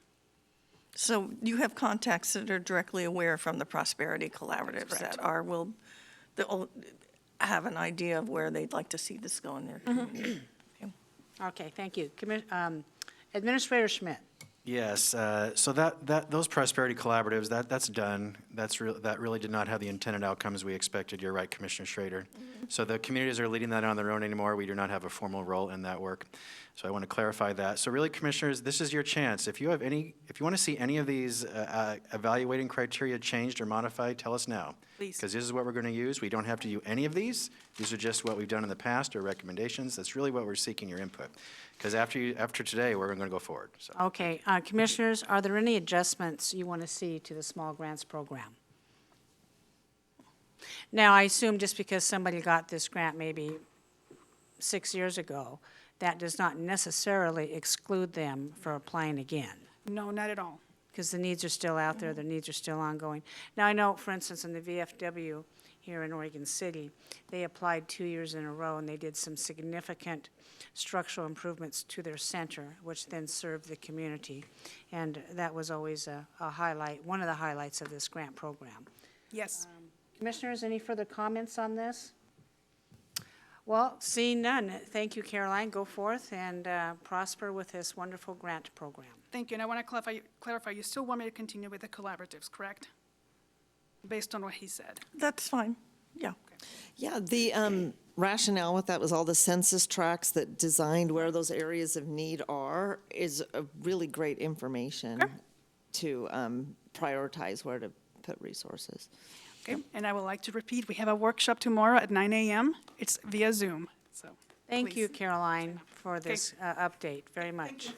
So you have contacts that are directly aware from the prosperity collaboratives that they'll have an idea of where they'd like to see this go in their community. Okay, thank you. Administrator Schmidt. Yes, so those prosperity collaboratives, that's done. That really did not have the intended outcomes we expected. You're right, Commissioner Schrader. So the communities are leading that on their own anymore. We do not have a formal role in that work. So I want to clarify that. So really, commissioners, this is your chance. If you want to see any of these evaluating criteria changed or modified, tell us now. Please. Because this is what we're going to use. We don't have to do any of these. These are just what we've done in the past or recommendations. That's really what we're seeking your input. Because after today, we're going to go forward. So. Okay, commissioners, are there any adjustments you want to see to the small grants program? Now, I assume just because somebody got this grant maybe 6 years ago, that does not necessarily exclude them from applying again, No, not at all. because the needs are still out there, the needs are still ongoing. Now, I know, for instance, in the VFW here in Oregon City, they applied 2 years in a row, and they did some significant structural improvements to their center, which then served the community. And that was always a highlight, one of the highlights of this grant program. Yes. Commissioners, any further comments on this? Well, seeing none, thank you, Caroline. Go forth and prosper with this wonderful grant program. Thank you, and I want to clarify, you still want me to continue with the collaboratives, correct? Based on what he said. That's fine, yeah. Yeah, the rationale with that was all the census tracts that designed where those areas of need are is a really great information to prioritize where to put resources. Okay, and I would like to repeat, we have a workshop tomorrow at 9 a.m. It's via Zoom, so. Thank you, please. Caroline, for this update very much.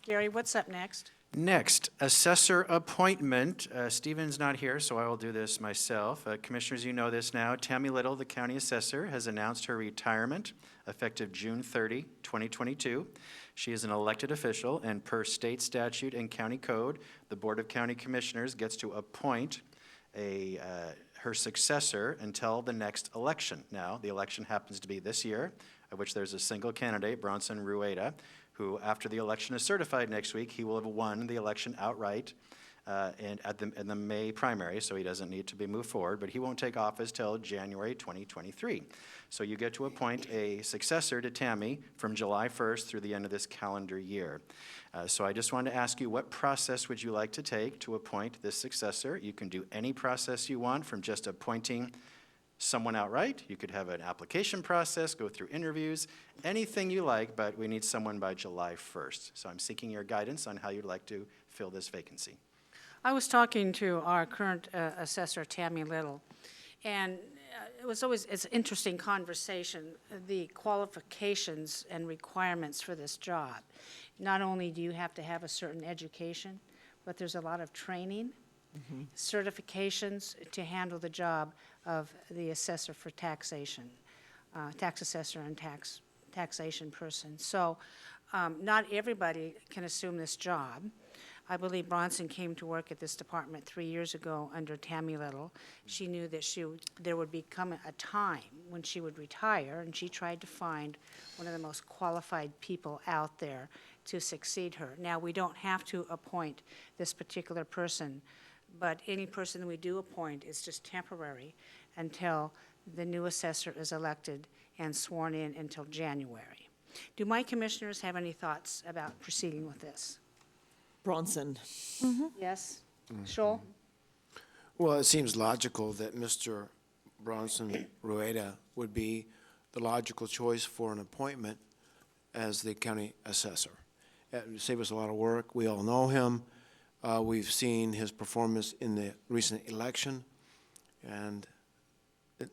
Gary, what's up next? Next, assessor appointment. Stephen's not here, so I will do this myself. Commissioners, you know this now. Tammy Little, the county assessor, has announced her retirement effective June 30, 2022. She is an elected official, and per state statute and county code, the Board of County Commissioners gets to appoint her successor until the next election. Now, the election happens to be this year, of which there's a single candidate, Bronson Rueda, who, after the election is certified next week, he will have won the election outright in the May primary, so he doesn't need to be moved forward, but he won't take office till January 2023. So you get to appoint a successor to Tammy from July 1st through the end of this calendar year. So I just wanted to ask you, what process would you like to take to appoint this successor? You can do any process you want, from just appointing someone outright. You could have an application process, go through interviews, anything you like, but we need someone by July 1st. So I'm seeking your guidance on how you'd like to fill this vacancy. I was talking to our current assessor, Tammy Little, and it's an interesting conversation, the qualifications and requirements for this job. Not only do you have to have a certain education, but there's a lot of training, certifications to handle the job of the assessor for taxation, tax assessor and taxation person. So not everybody can assume this job. I believe Bronson came to work at this department 3 years ago under Tammy Little. She knew that there would become a time when she would retire, and she tried to find one of the most qualified people out there to succeed her. Now, we don't have to appoint this particular person, but any person that we do appoint is just temporary until the new assessor is elected and sworn in until January. Do my commissioners have any thoughts about proceeding with this? Bronson. Yes? Scholl? Well, it seems logical that Mr. Bronson Rueda would be the logical choice for an appointment as the county assessor. It would save us a lot of work. We all know him. We've seen his performance in the recent election, and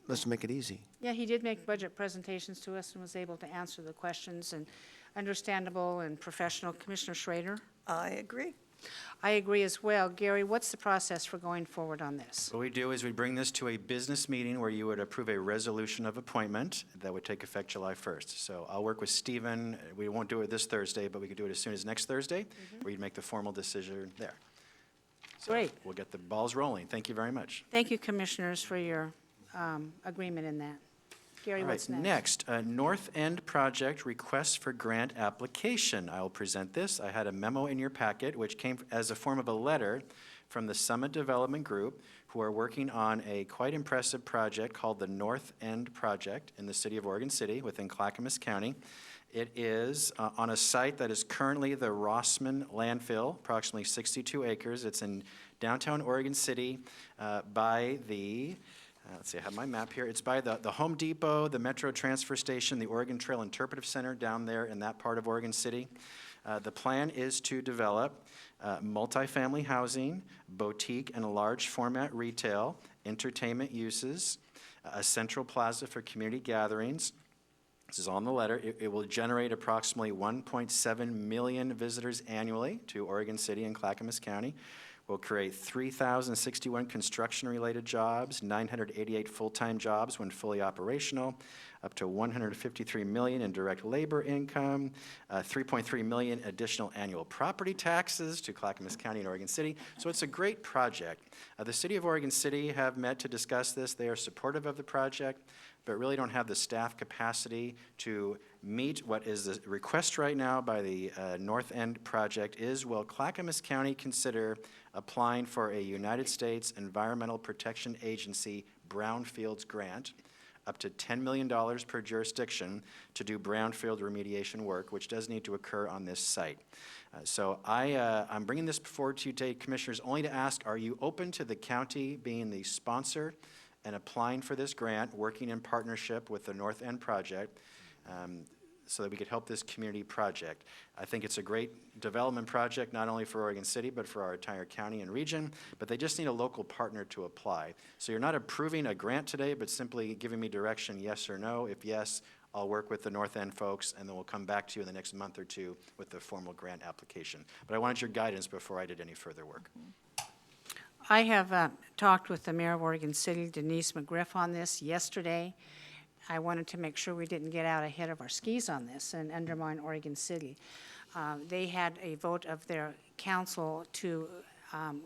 let's make it easy. Yeah, he did make budget presentations to us and was able to answer the questions, and understandable and professional. Commissioner Schrader? I agree. I agree as well. Gary, what's the process for going forward on this? What we do is we bring this to a business meeting where you would approve a resolution of appointment that would take effect July 1st. So I'll work with Stephen. We won't do it this Thursday, but we could do it as soon as next Thursday, where you'd make the formal decision there. So Great. we'll get the balls rolling. Thank you very much. Thank you, commissioners, for your agreement in that. Gary, All what's right, next? North End Project request for grant application. I will present this. I had a memo in your packet, which came as a form of a letter from the Summit Development Group, who are working on a quite impressive project called the North End Project in the city of Oregon City within Clackamas County. It is on a site that is currently the Rossman landfill, approximately 62 acres. It's in downtown Oregon City by the let's see, I have my map here. It's by the Home Depot, the Metro Transfer Station, the Oregon Trail Interpretive Center down there in that part of Oregon City. The plan is to develop multifamily housing, boutique and large format retail, entertainment uses, a central plaza for community gatherings. This is on the letter. It will generate approximately 1.7 million visitors annually to Oregon City and Clackamas County. Will create 3,061 construction-related jobs, 988 full-time jobs when fully operational, up to $153 million in direct labor income, $3.3 million additional annual property taxes to Clackamas County and Oregon City. So it's a great project. The City of Oregon City have met to discuss this. They are supportive of the project, but really don't have the staff capacity to meet what is the request right now by the North End Project is, will Clackamas County consider applying for a United States Environmental Protection Agency brownfields grant up to $10 million per jurisdiction to do brownfield remediation work, which does need to occur on this site. So I'm bringing this forward to you today, Commissioners, only to ask, are you open to the county being the sponsor and applying for this grant, working in partnership with the North End Project, so that we could help this community project? I think it's a great development project, not only for Oregon City, but for our entire county and region, but they just need a local partner to apply. So you're not approving a grant today, but simply giving me direction, yes or no. If yes, I'll work with the North End folks, and then we'll come back to you in the next month or two with the formal grant application. But I wanted your guidance before I did any further work. I have talked with the mayor of Oregon City, Denise McGriff, on this yesterday. I wanted to make sure we didn't get out ahead of our skis on this and undermine Oregon City. They had a vote of their council to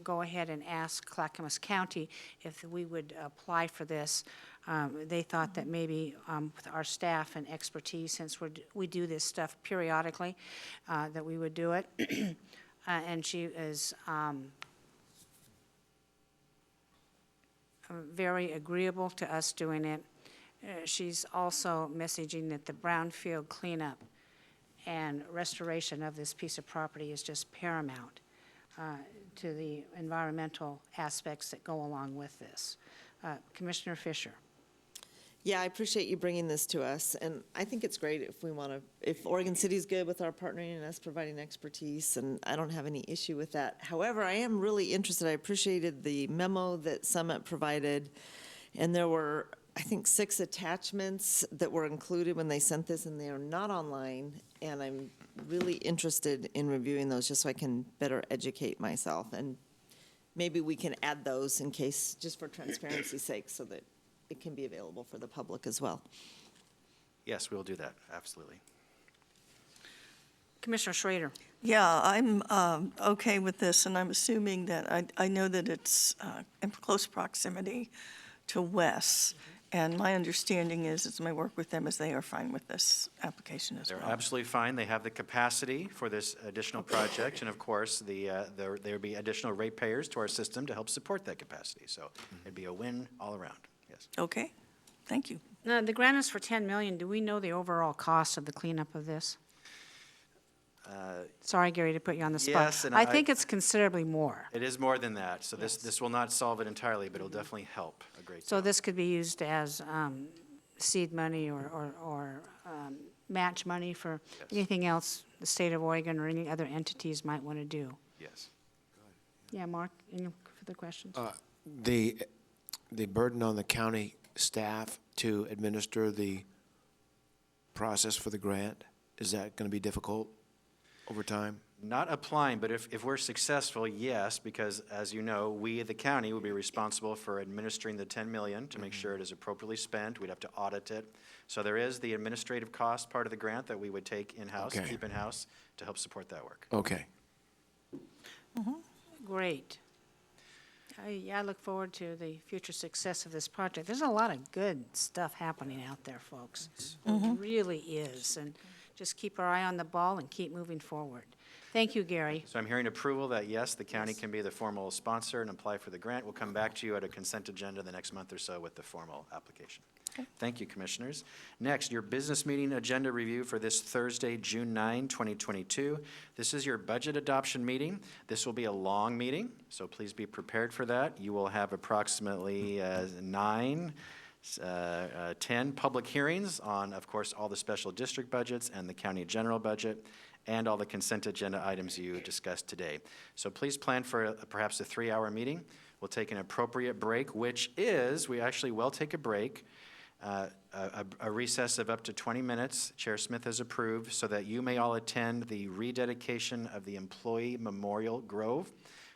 go ahead and ask Clackamas County if we would apply for this. They thought that maybe with our staff and expertise, since we do this stuff periodically, that we would do it. And she is very agreeable to us doing it. She's also messaging that the brownfield cleanup and restoration of this piece of property is just paramount to the environmental aspects that go along with this. Commissioner Fisher. Yeah, I appreciate you bringing this to us, and I think it's great if we want to, if Oregon City's good with our partnering and us providing expertise, and I don't have any issue with that. However, I am really interested. I appreciated the memo that Summit provided, and there were, I think, 6 attachments that were included when they sent this, and they are not online, and I'm really interested in reviewing those just so I can better educate myself, and maybe we can add those in case, just for transparency's sake, so that it can be available for the public as well. Yes, we'll do that, absolutely. Commissioner Schrader. Yeah, I'm okay with this, and I'm assuming that, I know that it's in close proximity to Wes, and my understanding is, it's my work with them, is they are fine with this application as well. They're absolutely fine. They have the capacity for this additional project, and of course, there would be additional ratepayers to our system to help support that capacity. So it'd be a win all around, yes. Okay, thank you. Now, the grant is for $10 million. Do we know the overall cost of the cleanup of this? Sorry, Gary, to put you on the spot. Yes, and I think it's considerably more. It is more than that. So this will not solve it entirely, but it'll definitely help a great deal. So this could be used as seed money or match money for anything else the state of Oregon or any other entities might want to do. Yes. Yeah, Mark, any further questions? The burden on the county staff to administer the process for the grant, is that going to be difficult over time? Not applying, but if we're successful, yes, because as you know, we, the county, will be responsible for administering the $10 million to make sure it is appropriately spent. We'd have to audit it. So there is the administrative cost part of the grant that we would take in-house, Okay. keep in-house, to help support that work. Okay. Great. I look forward to the future success of this project. There's a lot of good stuff happening out there, folks. It really is. And just keep our eye on the ball and keep moving forward. Thank you, Gary. So I'm hearing approval that, yes, the county can be the formal sponsor and apply for the grant. We'll come back to you at a consent agenda the next month or so with the formal application. Thank you, Commissioners. Next, your business meeting agenda review for this Thursday, June 9, 2022. This is your budget adoption meeting. This will be a long meeting, so please be prepared for that. You will have approximately 10 public hearings on, of course, all the special district budgets and the county general budget, and all the consent agenda items you discussed today. So please plan for perhaps a 3-hour meeting. We'll take an appropriate break, which is, we actually will take a break, a recess of up to 20 minutes. Chair Smith has approved so that you may all attend the rededication of the Employee Memorial Grove.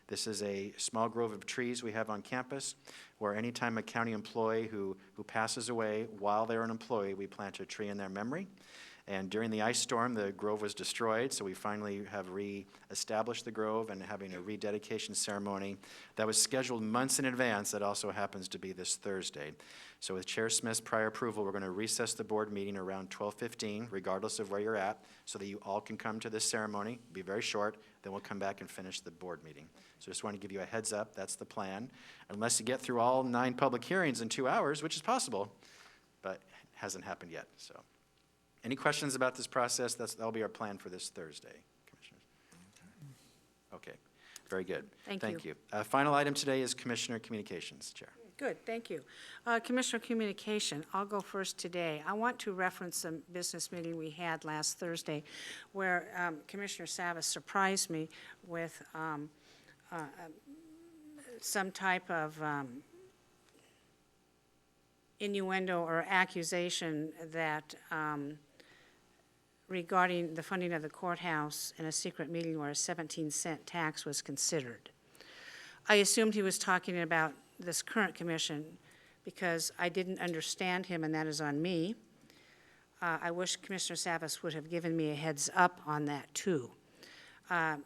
This is a small grove of trees we have on campus where anytime a county employee who passes away while they're an employee, we plant a tree in their memory. And during the ice storm, the grove was destroyed, so we finally have re-established the grove and having a rededication ceremony that was scheduled months in advance. That also happens to be this Thursday. So with Chair Smith's prior approval, we're going to recess the board meeting around 12:15, regardless of where you're at, so that you all can come to this ceremony. It'll be very short. Then we'll come back and finish the board meeting. So just want to give you a heads up. That's the plan. Unless you get through all 9 public hearings in 2 hours, which is possible, but hasn't happened yet, so. Any questions about this process? That'll be our plan for this Thursday, Commissioners. Okay, very good. Thank you. Final item today is Commissioner Communications, Chair. Good, thank you. Commissioner Communication, I'll go first today. I want to reference some business meeting we had last Thursday where Commissioner Savas surprised me with some type of innuendo or accusation that regarding the funding of the courthouse in a secret meeting where a 17-cent tax was considered. I assumed he was talking about this current commission because I didn't understand him, and that is on me. I wish Commissioner Savas would have given me a heads up on that, too.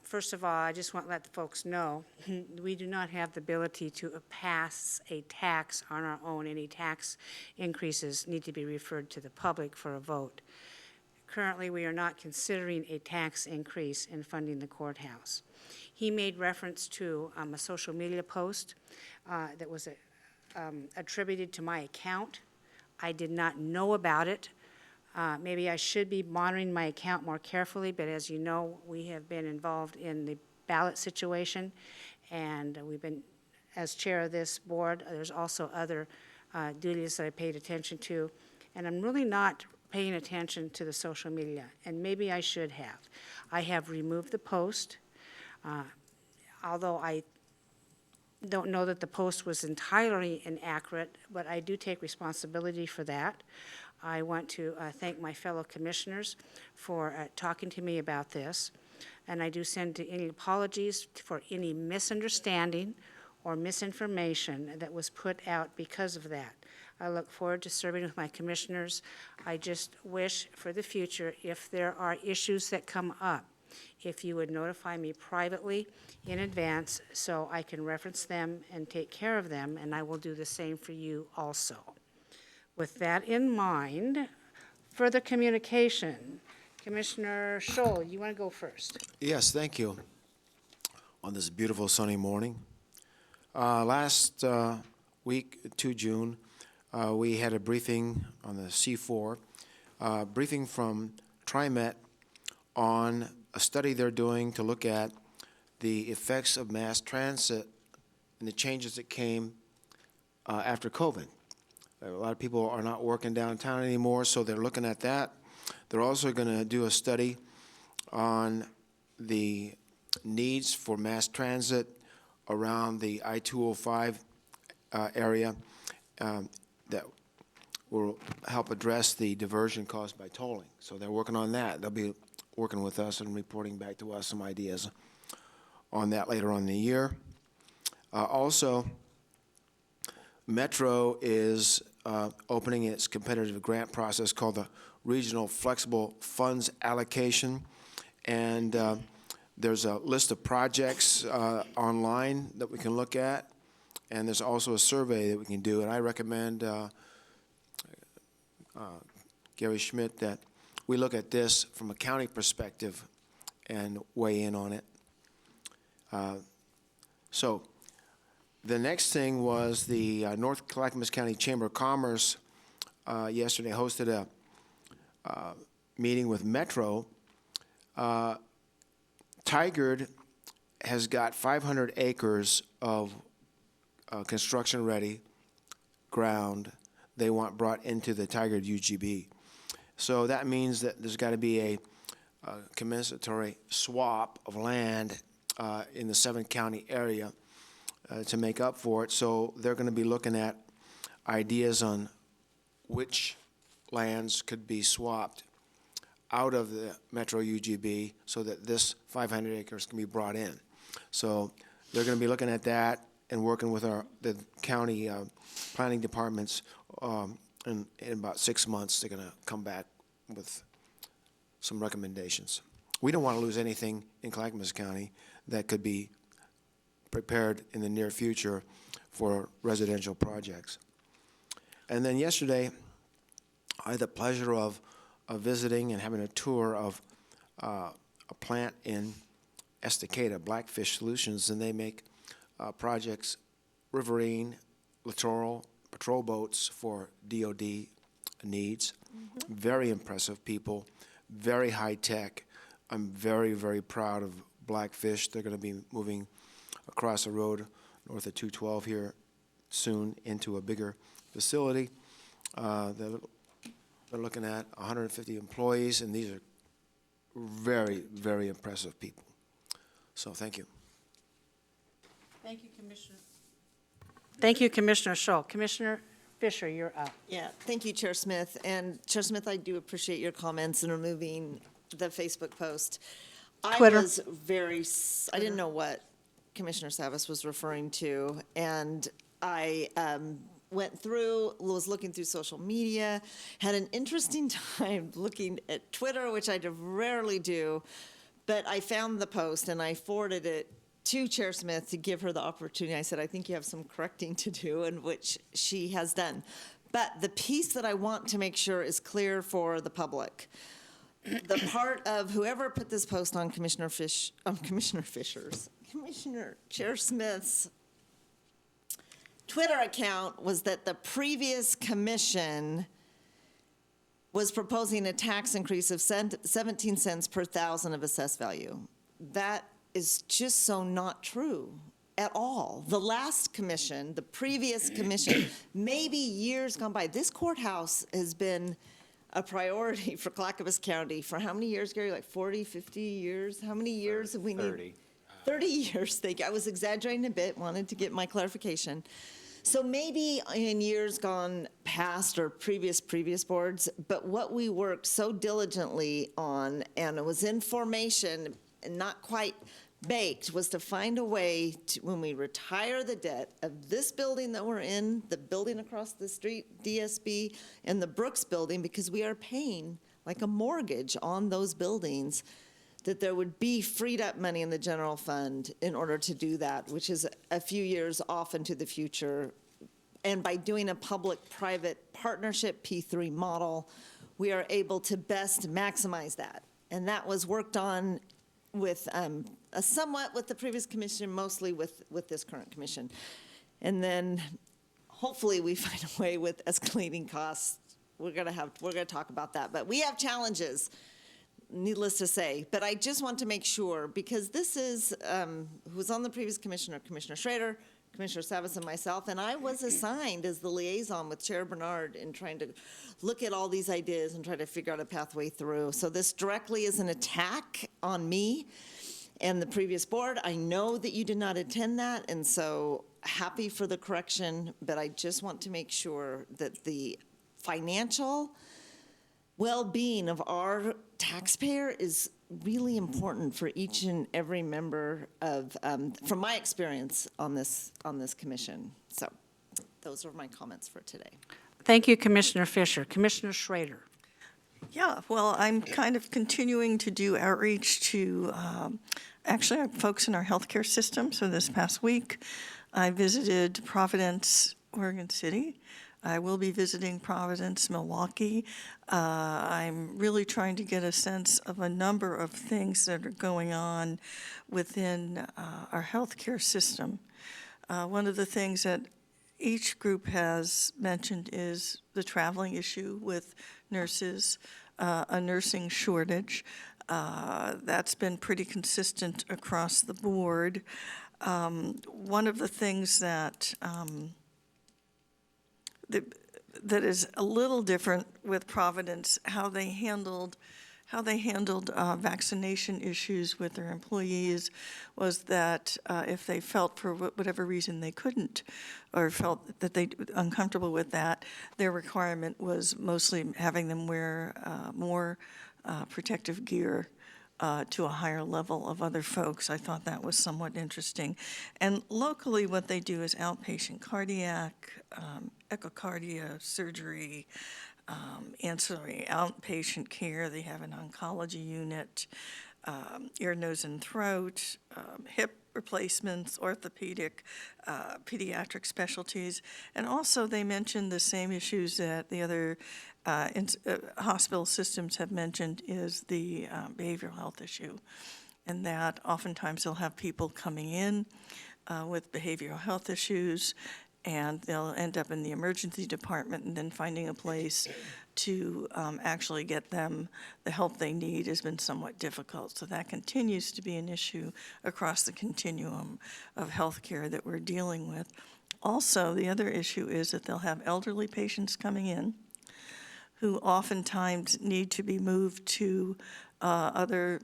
First of all, I just want to let the folks know, we do not have the ability to pass a tax on our own. Any tax increases need to be referred to the public for a vote. Currently, we are not considering a tax increase in funding the courthouse. He made reference to a social media post that was attributed to my account. I did not know about it. Maybe I should be monitoring my account more carefully, but as you know, we have been involved in the ballot situation, and we've been, as chair of this board, there's also other duties that I paid attention to, and I'm really not paying attention to the social media, and maybe I should have. I have removed the post, although I don't know that the post was entirely inaccurate, but I do take responsibility for that. I want to thank my fellow commissioners for talking to me about this, and I do send any apologies for any misunderstanding or misinformation that was put out because of that. I look forward to serving with my commissioners. I just wish for the future, if there are issues that come up, if you would notify me privately in advance so I can reference them and take care of them, and I will do the same for you also. With that in mind, further communication. Commissioner Scholl, you want to go first? Yes, thank you. On this beautiful sunny morning. Last week, 2 June, we had a briefing on the C4, briefing from TriMet on a study they're doing to look at the effects of mass transit and the changes that came after COVID. A lot of people are not working downtown anymore, so they're looking at that. They're also going to do a study on the needs for mass transit around the I-205 area that will help address the diversion caused by tolling. So they're working on that. They'll be working with us and reporting back to us some ideas on that later on in the year. Also, Metro is opening its competitive grant process called the Regional Flexible Funds Allocation. And there's a list of projects online that we can look at. And there's also a survey that we can do. And I recommend Gary Schmidt that we look at this from a county perspective and weigh in on it. So the next thing was the North Clackamas County Chamber of Commerce yesterday hosted a meeting with Metro. Tigard has got 500 acres of construction-ready ground they want brought into the Tigard UGB. So that means that there's got to be a commensurate swap of land in the 7-county area to make up for it. So they're going to be looking at ideas on which lands could be swapped out of the Metro UGB so that this 500 acres can be brought in. So they're going to be looking at that and working with the county planning departments. In about 6 months, they're going to come back with some recommendations. We don't want to lose anything in Clackamas County that could be prepared in the near future for residential projects. And then yesterday, I had the pleasure of visiting and having a tour of a plant in Estacada, Blackfish Solutions, and they make projects, riverine, littoral, patrol boats for DOD needs. Very impressive people, very high-tech. I'm very, very proud of Blackfish. They're going to be moving across the road north of 212 here soon into a bigger facility. They're looking at 150 employees, and these are very, very impressive people. So thank you. Thank you, Commissioner. Thank you, Commissioner Scholl. Commissioner Fisher, you're up. Yeah, thank you, Chair Smith. And Chair Smith, I do appreciate your comments in removing the Facebook post. Twitter. I was I didn't know what Commissioner Savas was referring to, and I went through, was looking through social media, had an interesting time looking at Twitter, which I rarely do, but I found the post and I forwarded it to Chair Smith to give her the opportunity. I said, I think you have some correcting to do, and which she has done. But the piece that I want to make sure is clear for the public, the part of whoever put this post on Commissioner Chair Smith's Twitter account was that the previous commission was proposing a tax increase of 17 cents per thousand of assessed value. That is just so not true at all. The last commission, the previous commission, maybe years gone by, this courthouse has been a priority for Clackamas County for how many years, Gary? Like 40, 50 years? How many years have we need? 30. 30 years. I was exaggerating a bit, wanted to get my clarification. So maybe in years gone past or previous boards, but what we worked so diligently on, and it was in formation and not quite baked, was to find a way to, when we retire the debt of this building that we're in, the building across the street, DSB, and the Brooks building, because we are paying like a mortgage on those buildings, that there would be freed up money in the general fund in order to do that, which is a few years off into the future. And by doing a public-private partnership P3 model, we are able to best maximize that. And that was worked on with somewhat with the previous commission, mostly with this current commission. And then hopefully we find a way with escalating costs. We're gonna talk about that. But we have challenges, needless to say. But I just want to make sure, because this is, who was on the previous commissioner, Commissioner Schrader, Commissioner Savas, and myself, and I was assigned as the liaison with Chair Bernard in trying to look at all these ideas and try to figure out a pathway through. So this directly is an attack on me and the previous board. I know that you did not attend that, and so happy for the correction, but I just want to make sure that the financial well-being of our taxpayer is really important for each and every member of, from my experience on this commission. So those are my comments for today. Thank you, Commissioner Fisher. Commissioner Schrader. Yeah, well, I'm kind of continuing to do outreach to actually our folks in our healthcare system. So this past week, I visited Providence, Oregon City. I will be visiting Providence, Milwaukee. I'm really trying to get a sense of a number of things that are going on within our healthcare system. One of the things that each group has mentioned is the traveling issue with nurses, a nursing shortage. That's been pretty consistent across the board. One of the things that that is a little different with Providence, how they handled vaccination issues with their employees, was that if they felt for whatever reason they couldn't, or felt that they uncomfortable with that, their requirement was mostly having them wear more protective gear to a higher level of other folks. I thought that was somewhat interesting. And locally, what they do is outpatient cardiac, echocardia surgery, ancillary outpatient care. They have an oncology unit, ear, nose, and throat, hip replacements, orthopedic, pediatric specialties. And also they mentioned the same issues that the other hospital systems have mentioned, is the behavioral health issue. And that oftentimes they'll have people coming in with behavioral health issues, and they'll end up in the emergency department, and then finding a place to actually get them the help they need has been somewhat difficult. So that continues to be an issue across the continuum of healthcare that we're dealing with. Also, the other issue is that they'll have elderly patients coming in who oftentimes need to be moved to other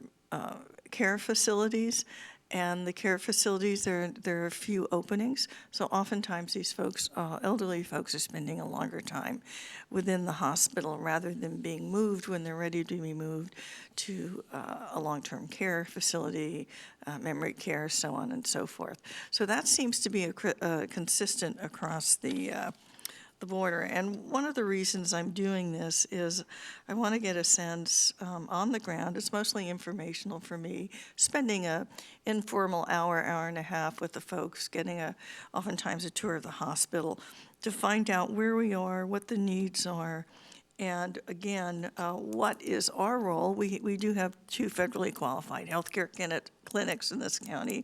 care facilities. And the care facilities, there are a few openings. So oftentimes these folks, elderly folks, are spending a longer time within the hospital rather than being moved when they're ready to be moved to a long-term care facility, memory care, so on and so forth. So that seems to be consistent across the border. And one of the reasons I'm doing this is I want to get a sense on the ground. It's mostly informational for me, spending a informal hour, hour and a half with the folks, getting oftentimes a tour of the hospital to find out where we are, what the needs are, and again, what is our role? We do have 2 federally qualified healthcare clinics in this county.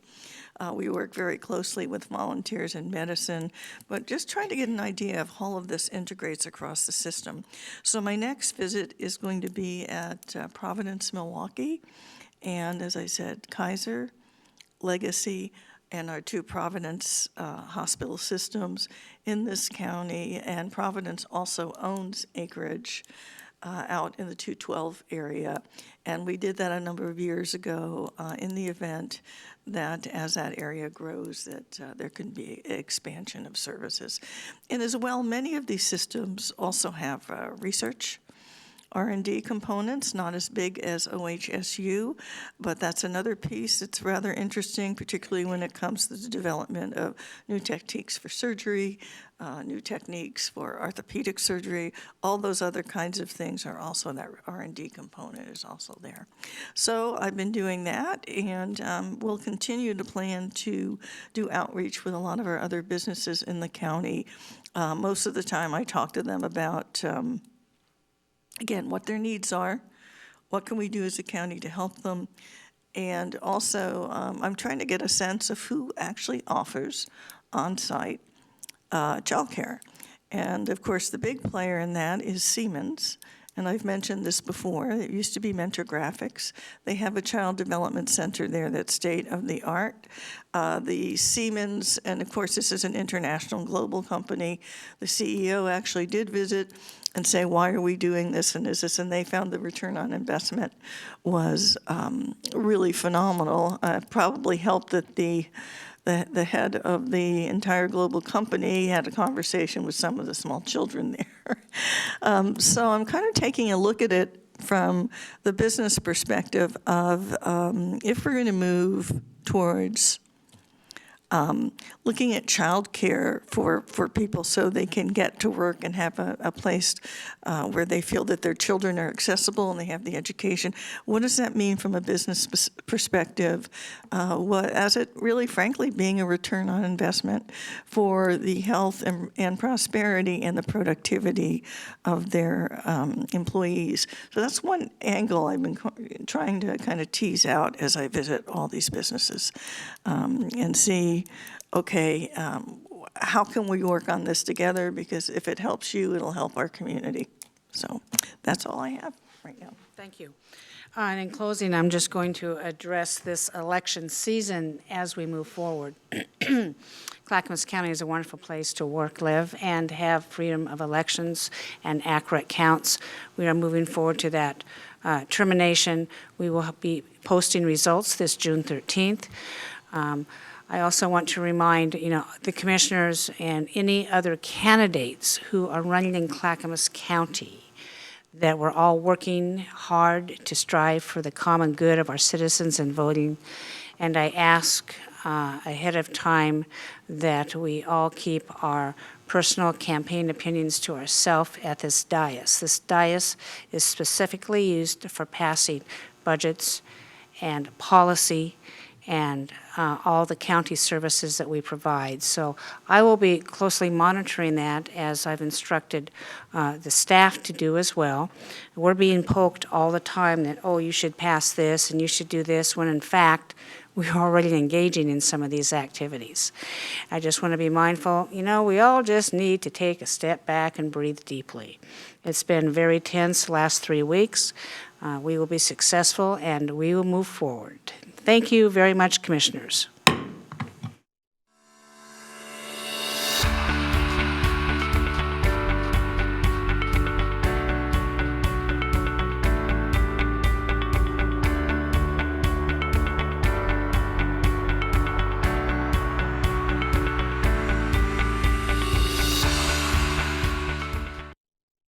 We work very closely with Volunteers in Medicine, but just trying to get an idea of how all of this integrates across the system. So my next visit is going to be at Providence, Milwaukee, and as I said, Kaiser, Legacy, and our 2 Providence hospital systems in this county, and Providence also owns acreage out in the 212 area. And we did that a number of years ago in the event that as that area grows, that there can be expansion of services. And as well, many of these systems also have research R&D components, not as big as OHSU, but that's another piece that's rather interesting, particularly when it comes to the development of new techniques for surgery, new techniques for orthopedic surgery. All those other kinds of things are also, that R&D component is also there. So I've been doing that, and we'll continue to plan to do outreach with a lot of our other businesses in the county. Most of the time I talk to them about again, what their needs are, what can we do as a county to help them, and also I'm trying to get a sense of who actually offers on-site childcare. And of course, the big player in that is Siemens, and I've mentioned this before. It used to be Mentor Graphics. They have a child development center there that's state-of-the-art. The Siemens, and of course this is an international global company, the CEO actually did visit and say, why are we doing this and is this? And they found the return on investment was really phenomenal. Probably helped that the head of the entire global company had a conversation with some of the small children there. So I'm kind of taking a look at it from the business perspective of if we're going to move towards looking at childcare for people so they can get to work and have a place where they feel that their children are accessible and they have the education. What does that mean from a business perspective? As it really, frankly, being a return on investment for the health and prosperity and the productivity of their employees. So that's one angle I've been trying to kind of tease out as I visit all these businesses and see, okay, how can we work on this together? Because if it helps you, it'll help our community. So that's all I have right now. Thank you. And in closing, I'm just going to address this election season as we move forward. Clackamas County is a wonderful place to work, live, and have freedom of elections and accurate counts. We are moving forward to that termination. We will be posting results this June 13th. I also want to remind, the commissioners and any other candidates who are running in Clackamas County that we're all working hard to strive for the common good of our citizens in voting. And I ask ahead of time that we all keep our personal campaign opinions to ourselves at this dais. This dais is specifically used for passing budgets and policy and all the county services that we provide. So I will be closely monitoring that, as I've instructed the staff to do as well. We're being poked all the time that, oh, you should pass this and you should do this, when in fact we're already engaging in some of these activities. I just want to be mindful, we all just need to take a step back and breathe deeply. It's been very tense the last 3 weeks. We will be successful and we will move forward. Thank you very much, Commissioners.